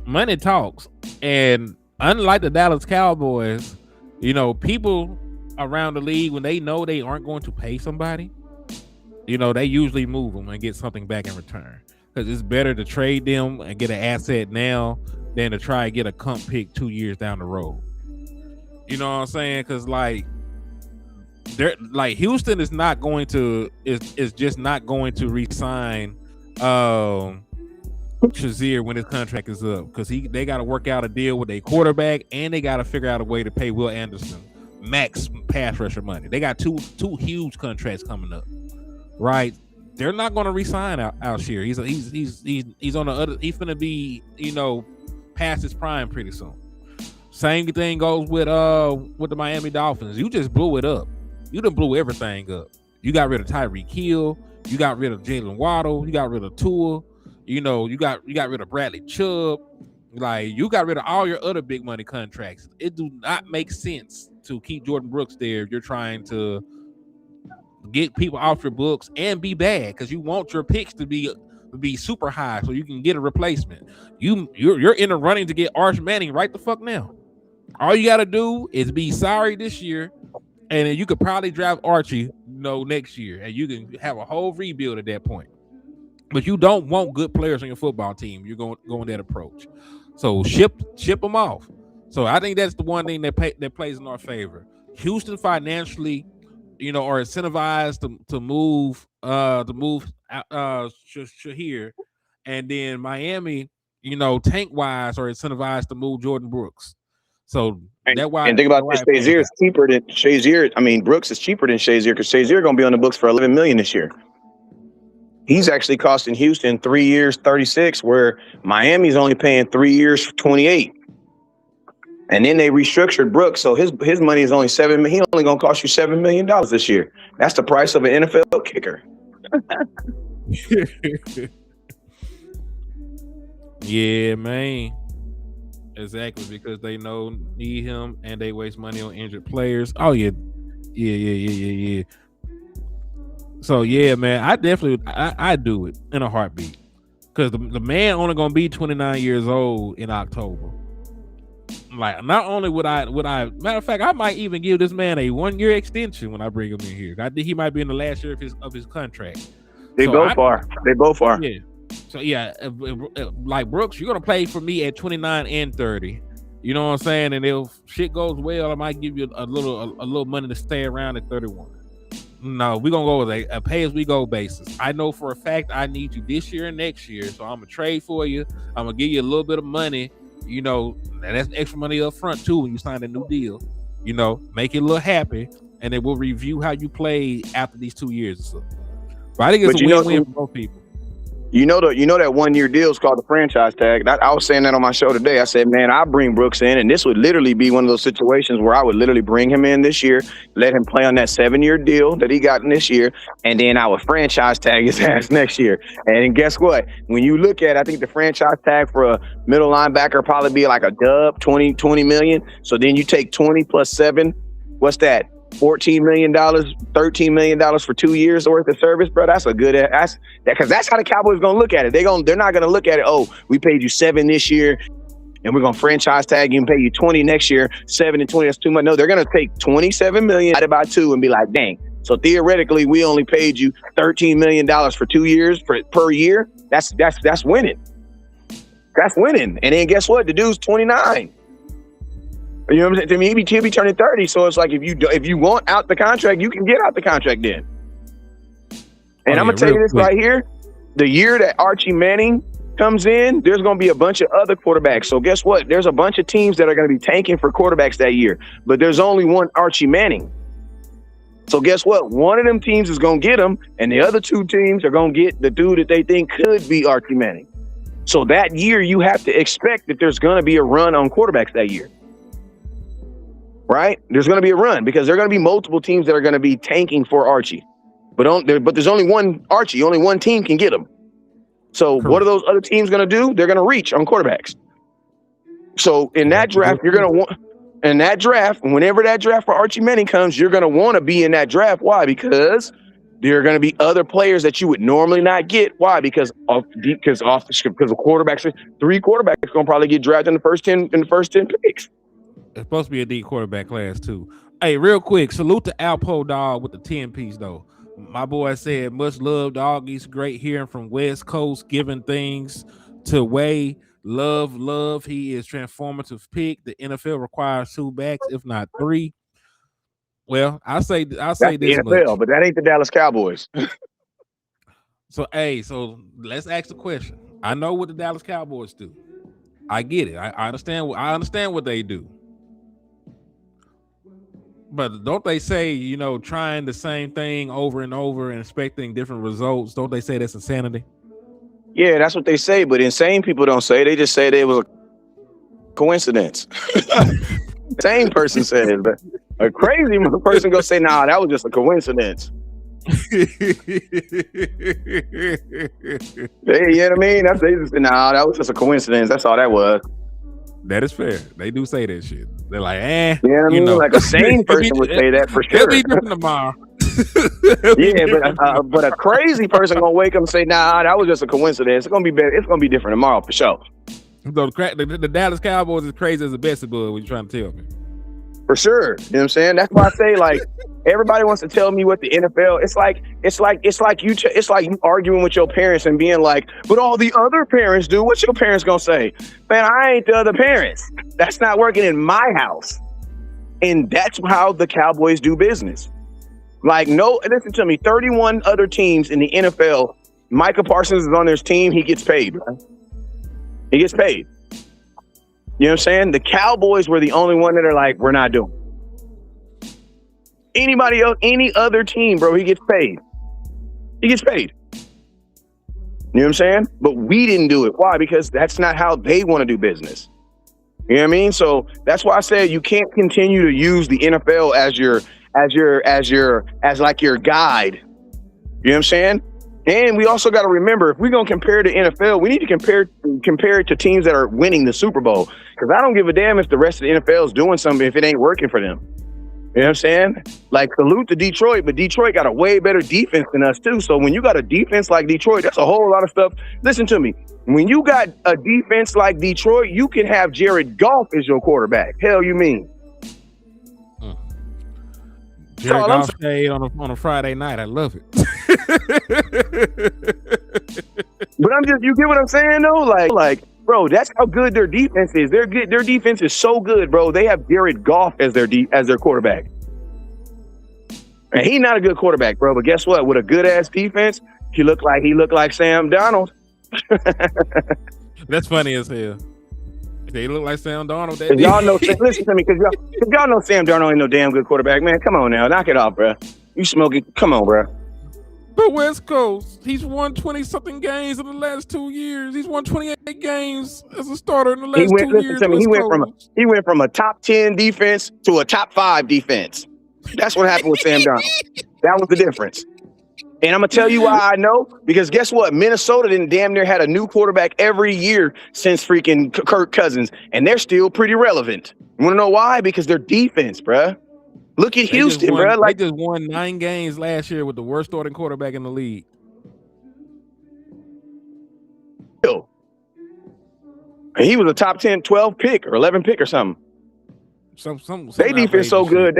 money talks, and unlike the Dallas Cowboys, people around the league when they know they aren't going to pay somebody. They usually move them and get something back in return because it's better to trade them and get an asset now than to try and get a comp pick 2 years down the road. You know what I'm saying? Because Houston is not going to is just not going to re-sign Shazier when his contract is up because they got to work out a deal with a quarterback and they got to figure out a way to pay Will Anderson max pass rusher money. They got two huge contracts coming up. Right, they're not going to resign Alshire. He's on the other. He's going to be past his prime pretty soon. Same thing goes with the Miami Dolphins. You just blew it up. You done blew everything up. You got rid of Tyreek Hill. You got rid of Jalen Waddle. You got rid of Tua. You got rid of Bradley Chubb. Like you got rid of all your other big money contracts. It do not make sense to keep Jordan Brooks there if you're trying to get people off your books and be bad because you want your picks to be super high so you can get a replacement. You're in the running to get Arch Manning right the fuck now. All you got to do is be sorry this year, and then you could probably draft Archie next year, and you can have a whole rebuild at that point. But you don't want good players on your football team. You're going that approach. So ship them off. So I think that's the one thing that plays in our favor. Houston financially. Are incentivized to move Shahir, and then Miami, tank wise, are incentivized to move Jordan Brooks. So that's why. And think about this: Shazier is cheaper than Shazier. I mean, Brooks is cheaper than Shazier because Shazier going to be on the books for $11 million this year. He's actually costing Houston 3 years, 36, where Miami's only paying 3 years for 28. And then they restructured Brooks, so his money is only $7 million. He's only gonna cost you $7 million this year. That's the price of an NFL kicker. Yeah, man. Exactly, because they need him and they waste money on injured players. Oh yeah. So yeah, man, I definitely I do it in a heartbeat because the man only gonna be 29 years old in October. Like, not only would I matter of fact, I might even give this man a 1-year extension when I bring him in here. I think he might be in the last year of his contract. They both are. Yeah. So yeah, like Brooks, you're gonna play for me at 29 and 30. You know what I'm saying? And if shit goes well, I might give you a little money to stay around at 31. No, we're gonna go with a pay as we go basis. I know for a fact I need you this year and next year, so I'm gonna trade for you. I'm gonna give you a little bit of money. And that's extra money up front too when you sign a new deal. Make it a little happy, and then we'll review how you play after these 2 years or so. But I think it's a win-win for both people. That 1 year deal is called the franchise tag. I was saying that on my show today. I said, man, I bring Brooks in, and this would literally be one of those situations where I would literally bring him in this year, let him play on that 7-year deal that he got in this year, and then I would franchise tag his ass next year. And guess what? When you look at, I think the franchise tag for a middle linebacker probably be like a dub, 20 million. So then you take 20 plus 7. What's that? $14 million, $13 million for 2 years worth of service, bro. That's a good because that's how the Cowboys gonna look at it. They're not gonna look at it. Oh, we paid you 7 this year, and we're gonna franchise tag you and pay you 20 next year. 7 and 20, that's too much. No, they're gonna take 27 million divided by 2 and be like, dang. So theoretically, we only paid you $13 million for 2 years per year. That's winning. That's winning. And then guess what? The dude's 29. You know what I'm saying? To me, he'll be turning 30. So it's like if you want out the contract, you can get out the contract then. And I'm gonna tell you this right here. the year that Archie Manning comes in, there's going to be a bunch of other quarterbacks. So guess what? There's a bunch of teams that are going to be tanking for quarterbacks that year, but there's only one Archie Manning. So guess what? One of them teams is going to get him, and the other two teams are going to get the dude that they think could be Archie Manning. So that year, you have to expect that there's going to be a run on quarterbacks that year. Right? There's going to be a run because there are going to be multiple teams that are going to be tanking for Archie. But there's only one Archie. Only one team can get him. So What are those other teams going to do? They're going to reach on quarterbacks. So in that draft, you're going to want... In that draft, whenever that draft for Archie Manning comes, you're going to want to be in that draft. Why? Because there are going to be other players that you would normally not get. Why? Because of quarterbacks. 3 quarterbacks going to probably get drafted in the first 10 picks. It's supposed to be a D quarterback class too. Hey, real quick, salute to Alpo Dog with the 10-piece though. My boy said, much love, dog. He's great hearing from West Coast, giving things to Way. Love. He is transformative pick. The NFL requires 2 backs, if not 3. Well, I'll say That's this the NFL, much. but that ain't the Dallas Cowboys. So let's ask the question. I know what the Dallas Cowboys do. I get it. I understand. I understand what they do. But don't they say, trying the same thing over and over and expecting different results? Don't they say that's insanity? Yeah, that's what they say, but insane people don't say. They just say that it was a coincidence. Same person said it, but a crazy person go say, "Nah, that was just a coincidence." Hey, you know what I mean? They just say, "Nah, that was just a coincidence. That's all that was." That is fair. They do say that shit. They're like, Yeah, you know what I mean? Like a sane person would say that for sure. It'll be different tomorrow. Yeah, but a crazy person gonna wake up and say, "Nah, that was just a coincidence." It's gonna be better. It's gonna be different tomorrow for sure. So the Dallas Cowboys is crazy as a Beelzebub. What you trying to tell me? For sure. You know what I'm saying? That's why I say, like, everybody wants to tell me what the NFL. It's like you arguing with your parents and being like, "But all the other parents do." What's your parents gonna say? Man, I ain't the other parents. That's not working in my house. And that's how the Cowboys do business. Like, no, listen to me. 31 other teams in the NFL. Micah Parsons is on their team. He gets paid. Right? He gets paid. You know what I'm saying? The Cowboys were the only one that are like, we're not doing. Anybody else, any other team, bro, he gets paid. He gets paid. You know what I'm saying? But we didn't do it. Why? Because that's not how they want to do business. You know what I mean? So that's why I said you can't continue to use the NFL as your guide. You know what I'm saying? And we also got to remember, if we're going to compare to NFL, we need to compare it to teams that are winning the Super Bowl. Because I don't give a damn if the rest of the NFL is doing something if it ain't working for them. You know what I'm saying? Like, salute to Detroit, but Detroit got a way better defense than us too. So when you got a defense like Detroit, that's a whole lot of stuff. Listen to me. When you got a defense like Detroit, you can have Jared Goff as your quarterback. Hell, you mean? Jared Goff stayed on a Friday night. I love it. But you get what I'm saying though? Like, bro, that's how good their defense is. Their defense is so good, bro. They have Jared Goff as their quarterback. And he's not a good quarterback, bro. But guess what? With a good ass defense, he looked like Sam Darnold. That's funny as hell. They look like Sam Darnold. Y'all know. Listen to me, because y'all know Sam Darnold ain't no damn good quarterback, man. Come on now, knock it off, bro. You smoking? Come on, bro. But West Coast, he's won 20-something games in the last 2 years. He's won 28 games as a starter in the last 2 years. Listen to me. He went from a top 10 defense to a top 5 defense. That's what happened with Sam Darnold. That was the difference. And I'm going to tell you why I know. Because guess what? Minnesota didn't damn near had a new quarterback every year since freaking Kirk Cousins. And they're still pretty relevant. You want to know why? Because their defense, bruh. Look at Houston, bro. They just won 9 games last year with the worst starting quarterback in the league. And he was a top 10, 12 pick or 11 pick or something. They defense so good.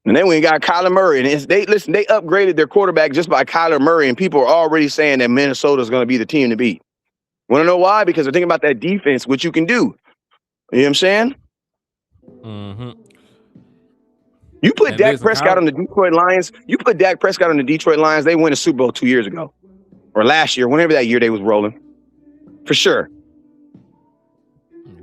And then we got Kyler Murray. And they upgraded their quarterback just by Kyler Murray. And people are already saying that Minnesota is going to be the team to beat. Want to know why? Because they're thinking about that defense, what you can do. You know what I'm saying? Mm-hmm. You put And Dak listen, Prescott on the Detroit Lions. You put Dak Prescott on the Detroit Lions. They win a Super Bowl 2 years ago, or last year, whenever that year they was rolling, for sure.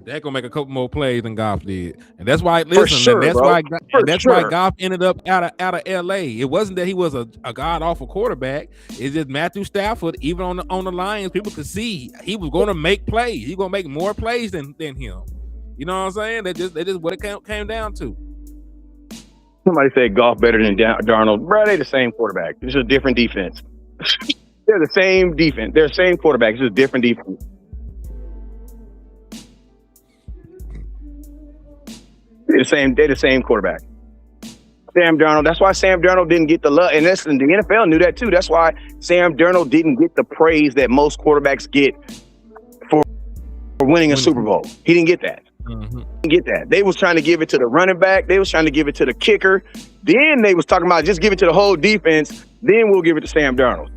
They're gonna make a couple more plays than Goff did, and that's why. For sure, and that's bro. why. For And that's sure. why Goff ended up out of L.A. It wasn't that he was a god awful quarterback. It's just Matthew Stafford. Even on the Lions, people could see he was going to make plays. He's gonna make more plays than him. You know what I'm saying? That just what it came down to. Somebody said Goff better than Darnold. Bro, they the same quarterback. It's just a different defense. They're the same defense. They're the same quarterback. It's just different defense. They're the same quarterback. Sam Darnold. That's why Sam Darnold didn't get the love. And the NFL knew that too. That's why Sam Darnold didn't get the praise that most quarterbacks get for winning a Super Bowl. He didn't get that. Mm-hmm. He didn't get that. They was trying to give it to the running back. They was trying to give it to the kicker. Then they was talking about just give it to the whole defense. Then we'll give it to Sam Darnold.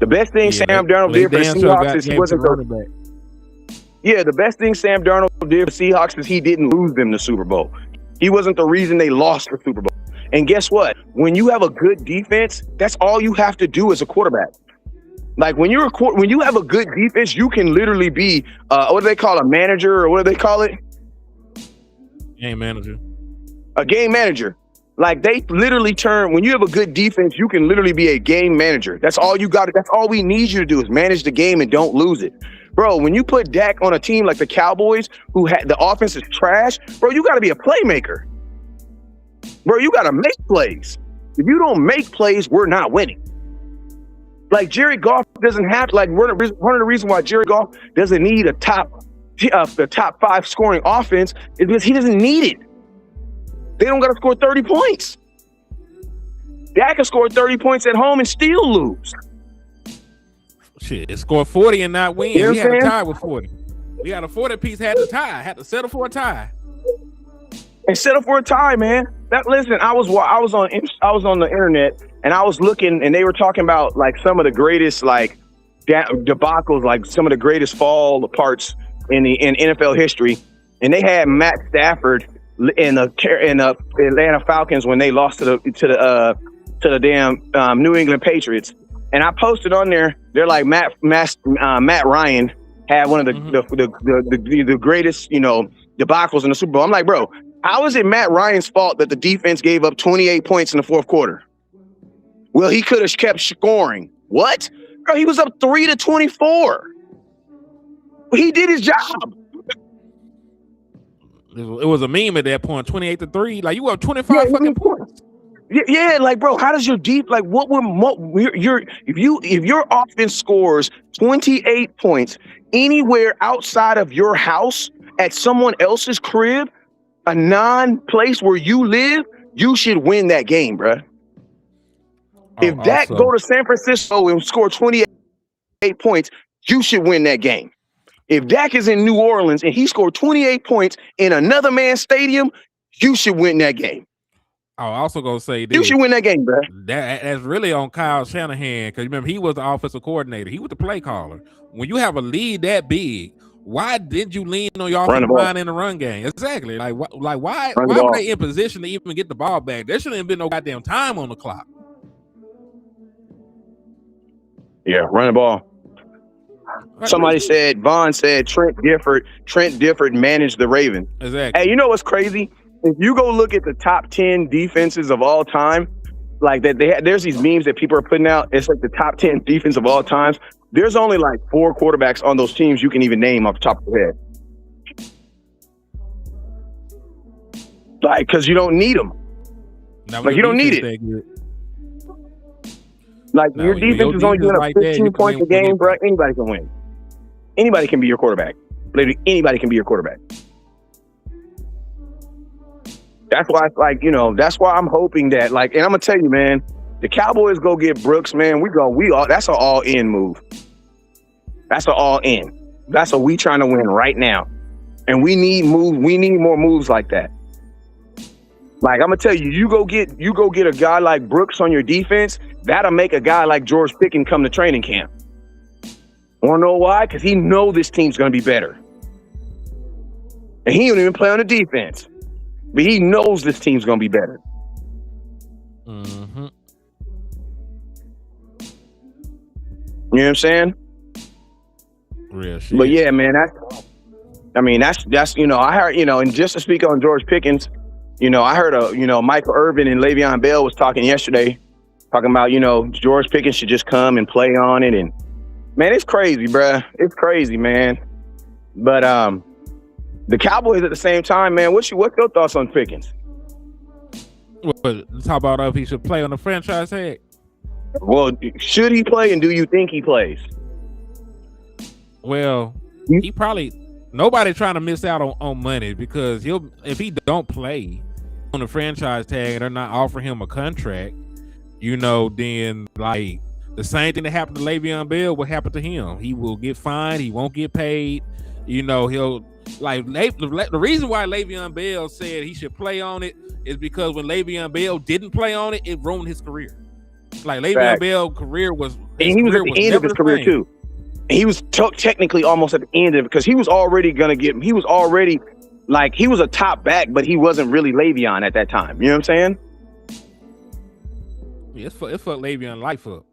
The best thing Sam Darnold did for the Seahawks is he wasn't the running back. Yeah, the best thing Sam Darnold did for the Seahawks is he didn't lose them the Super Bowl. He wasn't the reason they lost the Super Bowl. And guess what? When you have a good defense, that's all you have to do as a quarterback. Like when you have a good defense, you can literally be what do they call a manager, or what do they call it? Game manager. A game manager. Like they literally when you have a good defense, you can literally be a game manager. That's all you got. That's all we need you to do is manage the game and don't lose it. Bro, when you put Dak on a team like the Cowboys, who had the offense is trash, bro, you got to be a playmaker. Bro, you got to make plays. If you don't make plays, we're not winning. Like Jared Goff doesn't have to, like one of the reasons why Jared Goff doesn't need the top 5 scoring offense is because he doesn't need it. They don't got to score 30 points. Dak can score 30 points at home and still lose. Shit, it scored 40 and not win. You know We had what I'm a saying? tie with 40. We had a 40 piece, had to settle for a tie. And settle for a tie, man. Listen, I was on the internet and I was looking, and they were talking about like some of the greatest like debacles, like some of the greatest fall aparts in NFL history, and they had Matt Stafford in the Atlanta Falcons when they lost to the damn New England Patriots. And I posted on there, they're like Matt Ryan had one of the greatest, debacles in the Super Bowl. I'm like, bro, how is it Matt Ryan's fault that the defense gave up 28 points in the fourth quarter? Well, he could have kept scoring. What? Bro, he was up 3-24. He did his job. It was a meme at that point, 28-3. Like you up 25 fucking points. Yeah, like bro, how does your deep like if your offense scores 28 points anywhere outside of your house at someone else's crib, a non-place where you live, you should win that game, bro. If Dak go to San Francisco and score 28 points, you should win that game. If Dak is in New Orleans and he scored 28 points in another man's stadium, you should win that game. I also gonna say this. You should win that game, bro. That's really on Kyle Shanahan, because remember he was the offensive coordinator. He was the play caller. When you have a lead that big, why didn't you lean on your offensive line in the run game? Exactly. Like why were they in position to even get the ball back? There shouldn't have been no goddamn time on the clock. Yeah, run the ball. Somebody said, Vaughn said Trent Difford managed the Ravens. Exactly. Hey, you know what's crazy? If you go look at the top 10 defenses of all time, like that, there's these memes that people are putting out. It's like the top 10 defense of all times. There's only like 4 quarterbacks on those teams you can even name off the top of your head. Like, because you don't need them. Like, you don't need it. Like, your defense is only doing up 15 points a game, bro. Anybody can win. Anybody can be your quarterback. Literally, anybody can be your quarterback. That's why, that's why I'm hoping that, and I'm gonna tell you, man, the Cowboys go get Brooks, man. That's an all-in move. That's an all-in. That's what we trying to win right now, and we need more moves like that. Like I'm gonna tell you, you go get a guy like Brooks on your defense. That'll make a guy like George Pickens come to training camp. Wanna know why? Because he know this team's gonna be better, and he don't even play on the defense. but he knows this team's gonna be better. Mm-hmm. You know what I'm saying? Real shit. But yeah, man, that's I heard, and just to speak on George Pickens, I heard Michael Irvin and Le'Veon Bell was talking yesterday, talking about, George Pickens should just come and play on it. And man, it's crazy, bruh. It's crazy, man. But the Cowboys at the same time, man, what's your thoughts on Pickens? What, talk about if he should play on the franchise tag? Well, should he play, and do you think he plays? Well, he probably nobody trying to miss out on money, because if he don't play on the franchise tag and they're not offering him a contract, then like the same thing that happened to Le'Veon Bell will happen to him. He will get fined. He won't get paid. He'll like the reason why Le'Veon Bell said he should play on it is because when Le'Veon Bell didn't play on it, it ruined his career. Like Le'Veon Bell's career was, and he was at the end of his career too. He was technically almost at the end of it, because he was already he was a top back, but he wasn't really Le'Veon at that time. You know what I'm saying? Yeah, it fucked Le'Veon life up.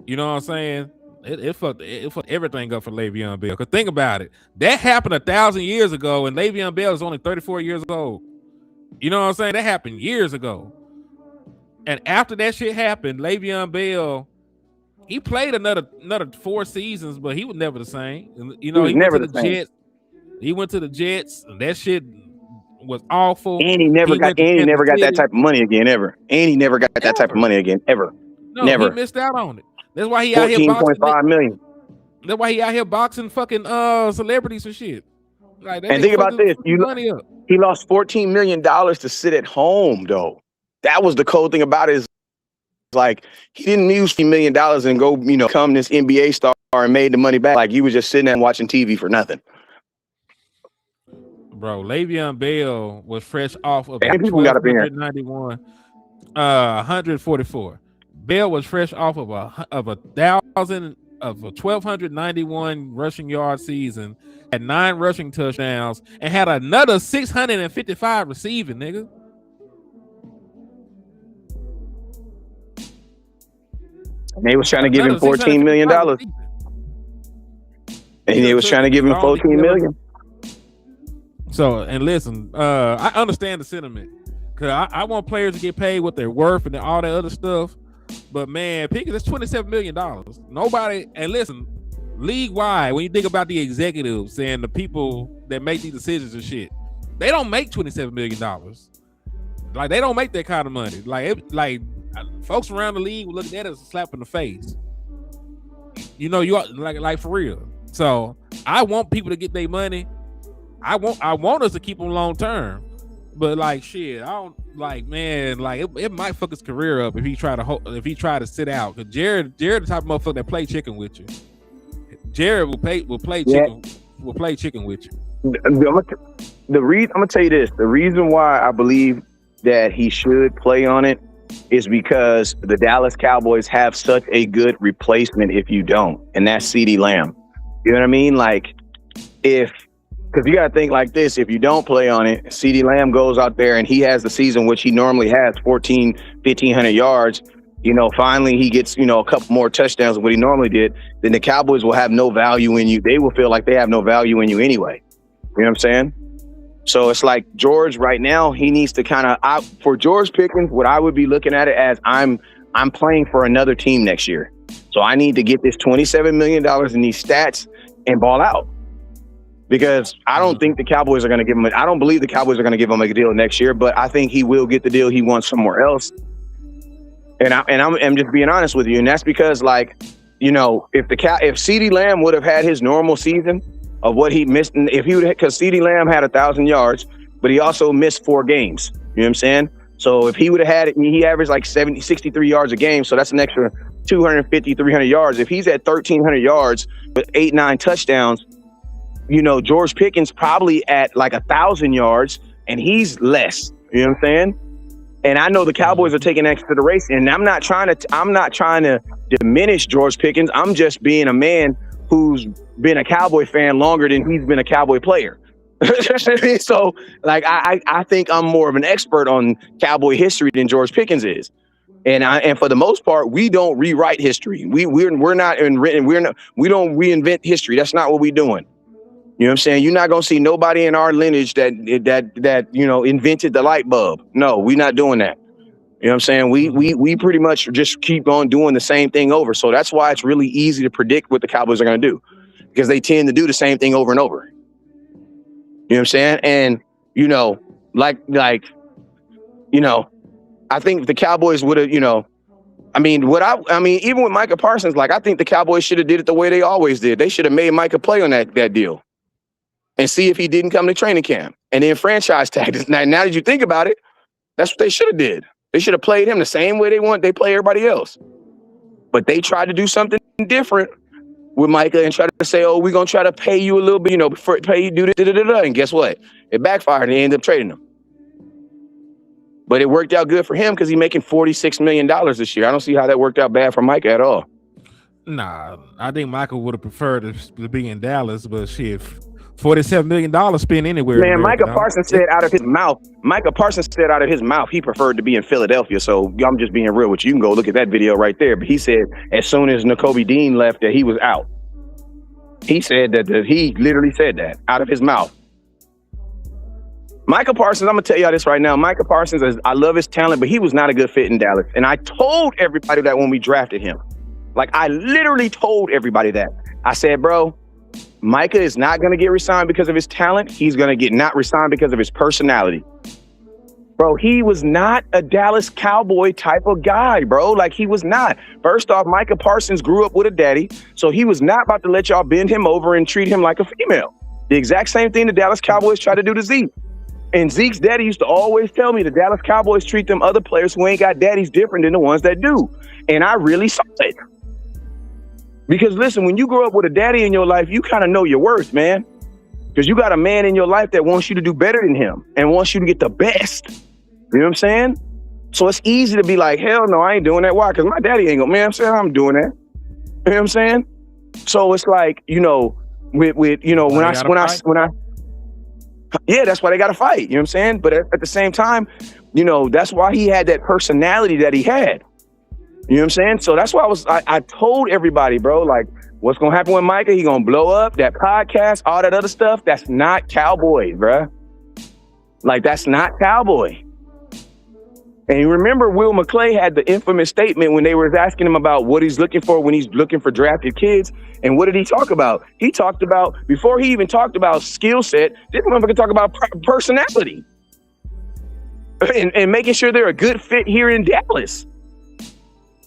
You know what I'm saying? It fucked everything up for Le'Veon Bell. Because think about it. That happened 1,000 years ago, and Le'Veon Bell is only 34 years old. You know what I'm saying? That happened years ago. And after that shit happened, Le'Veon Bell, he played another 4 seasons, but he was never the same. He went to the Jets. He went to the Jets, and that shit was awful. And he never got that type of money again, ever. No, never. He missed out on it. That's why he out here boxing. $14.5 million. That's why he out here boxing fucking celebrities and shit. Like, and think about this. He lost $14 million to sit at home, though. That was the cold thing about it. Is like, he didn't use $50 million and go, become this NBA star and made the money back. Like, he was just sitting there and watching TV for nothing. Bro, Le'Veon Bell was fresh off of 1,291, 144. Bell was fresh off of a 1,291 rushing yard season, had 9 rushing touchdowns, and had another 655 receiving, nigga. And they was trying to give him $14 million. And they was trying to give him $14 million. So, and listen, I understand the sentiment, because I want players to get paid what they're worth and all that other stuff. But man, Pickens, that's $27 million. Nobody, and listen, league-wide, when you think about the executives and the people that make these decisions and shit, they don't make $27 million. Like, they don't make that kind of money. Like folks around the league will look at that as a slap in the face. You are like for real. So I want people to get their money. I want us to keep them long term. But like shit, I don't like, man, like it might fuck his career up if he try to sit out. Cause Jared the type of motherfucker that play chicken with you. Jared will play chicken with you. I'm gonna tell you this. The reason why I believe that he should play on it is because the Dallas Cowboys have such a good replacement if you don't, and that's CeeDee Lamb. You know what I mean? Like, because you got to think like this: if you don't play on it, CeeDee Lamb goes out there and he has the season which he normally has, 1,500 yards. Finally he gets, a couple more touchdowns than what he normally did. Then the Cowboys will have no value in you. They will feel like they have no value in you anyway. You know what I'm saying? So it's like George right now, he needs to for George Pickens, what I would be looking at it as, I'm playing for another team next year. So I need to get this $27 million in these stats and ball out. Because I don't think the Cowboys are going to give him I don't believe the Cowboys are going to give him a deal next year, but I think he will get the deal he wants somewhere else. And I'm just being honest with you. And that's because, like, if CeeDee Lamb would have had his normal season of what he missed, because CeeDee Lamb had 1,000 yards, but he also missed 4 games. You know what I'm saying? So if he would have had it, he averaged like 63 yards a game. So that's an extra 250, 300 yards. If he's at 1,300 yards with 8-9 touchdowns, George Pickens probably at like 1,000 yards, and he's less. You know what I'm saying? And I know the Cowboys are taking next to the race, and I'm not trying to diminish George Pickens. I'm just being a man who's been a Cowboy fan longer than he's been a Cowboy player. So, like, I think I'm more of an expert on Cowboy history than George Pickens is. And for the most part, we don't rewrite history. We're not we don't reinvent history. That's not what we're doing. You know what I'm saying? You're not gonna see nobody in our lineage that invented the light bulb. No, we're not doing that. You know what I'm saying? We pretty much just keep on doing the same thing over. So that's why it's really easy to predict what the Cowboys are gonna do, because they tend to do the same thing over and over. You know what I'm saying? And I think the Cowboys would have, even with Micah Parsons, like, I think the Cowboys should have did it the way they always did. They should have made Micah play on that deal and see if he didn't come to training camp and then franchise tag it. Now that you think about it, that's what they should have did. They should have played him the same way they play everybody else. But they tried to do something different with Micah and try to say, oh, we're going to try to pay you a little bit, pay you, do da-da-da-da. And guess what? It backfired and they ended up trading him. But it worked out good for him because he's making $46 million this year. I don't see how that worked out bad for Micah at all. Nah, I think Michael would have preferred to be in Dallas, but shit, $47 million spent anywhere. Man, Micah Parsons said out of his mouth, he preferred to be in Philadelphia. So I'm just being real with you. You can go look at that video right there. But he said as soon as Nakobe Dean left that he was out. He said that he literally said that out of his mouth. Micah Parsons, I'm going to tell y'all this right now. Micah Parsons, I love his talent, but he was not a good fit in Dallas. And I told everybody that when we drafted him. Like, I literally told everybody that. I said, bro, Micah is not going to get re-signed because of his talent. He's going to get not re-signed because of his personality. Bro, he was not a Dallas Cowboy type of guy, bro. Like, he was not. First off, Micah Parsons grew up with a daddy, so he was not about to let y'all bend him over and treat him like a female. The exact same thing the Dallas Cowboys tried to do to Zeke. And Zeke's daddy used to always tell me the Dallas Cowboys treat them other players who ain't got daddies different than the ones that do. And I really saw it. Because listen, when you grow up with a daddy in your life, you kind of know your worth, man. Because you got a man in your life that wants you to do better than him and wants you to get the best. You know what I'm saying? So it's easy to be like, hell no, I ain't doing that. Why? Because my daddy ain't gonna, man, I'm saying I'm doing that. You know what I'm saying? So it's like, yeah, that's why they got to fight. You know what I'm saying? But at the same time, that's why he had that personality that he had. You know what I'm saying? So that's why I told everybody, bro, like, what's going to happen with Micah? He going to blow up, that podcast, all that other stuff. That's not Cowboy, bro. Like, that's not Cowboy. And you remember Will McClay had the infamous statement when they were asking him about what he's looking for when he's looking for drafted kids. And what did he talk about? He talked about, before he even talked about skill set, this motherfucker talk about personality and making sure they're a good fit here in Dallas.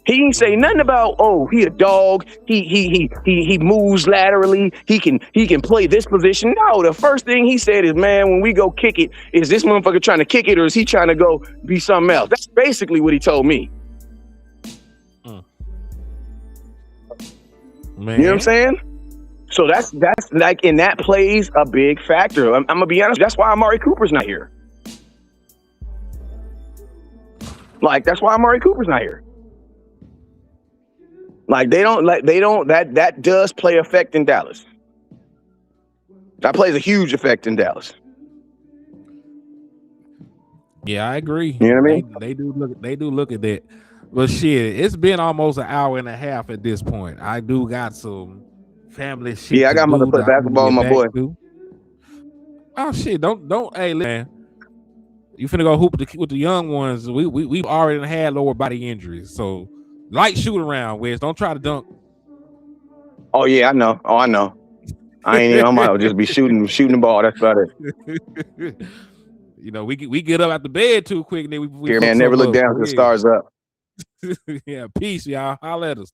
He didn't say nothing about, oh, he a dog. He moves laterally. He can play this position. No, the first thing he said is, man, when we go kick it, is this motherfucker trying to kick it or is he trying to go be something else? That's basically what he told me. Man. You know what I'm saying? So that's like, and that plays a big factor. I'm gonna be honest. That's why Amari Cooper's not here. Like, that's why Amari Cooper's not here. Like, that does play effect in Dallas. That plays a huge effect in Dallas. Yeah, I agree. You know what I mean? They do look at that. But shit, it's been almost an hour and a half at this point. I do got some family shit. Yeah, I got to play basketball with my boy. Oh shit, don't hey man. You finna go hoop with the young ones. We've already had lower body injuries. So light shoot around, Wes. Don't try to dunk. Oh yeah, I know. I might just be shooting the ball. That's about it. We get up out the bed too quick. And then we never look down till the stars up. Yeah, peace, y'all. Holla at us.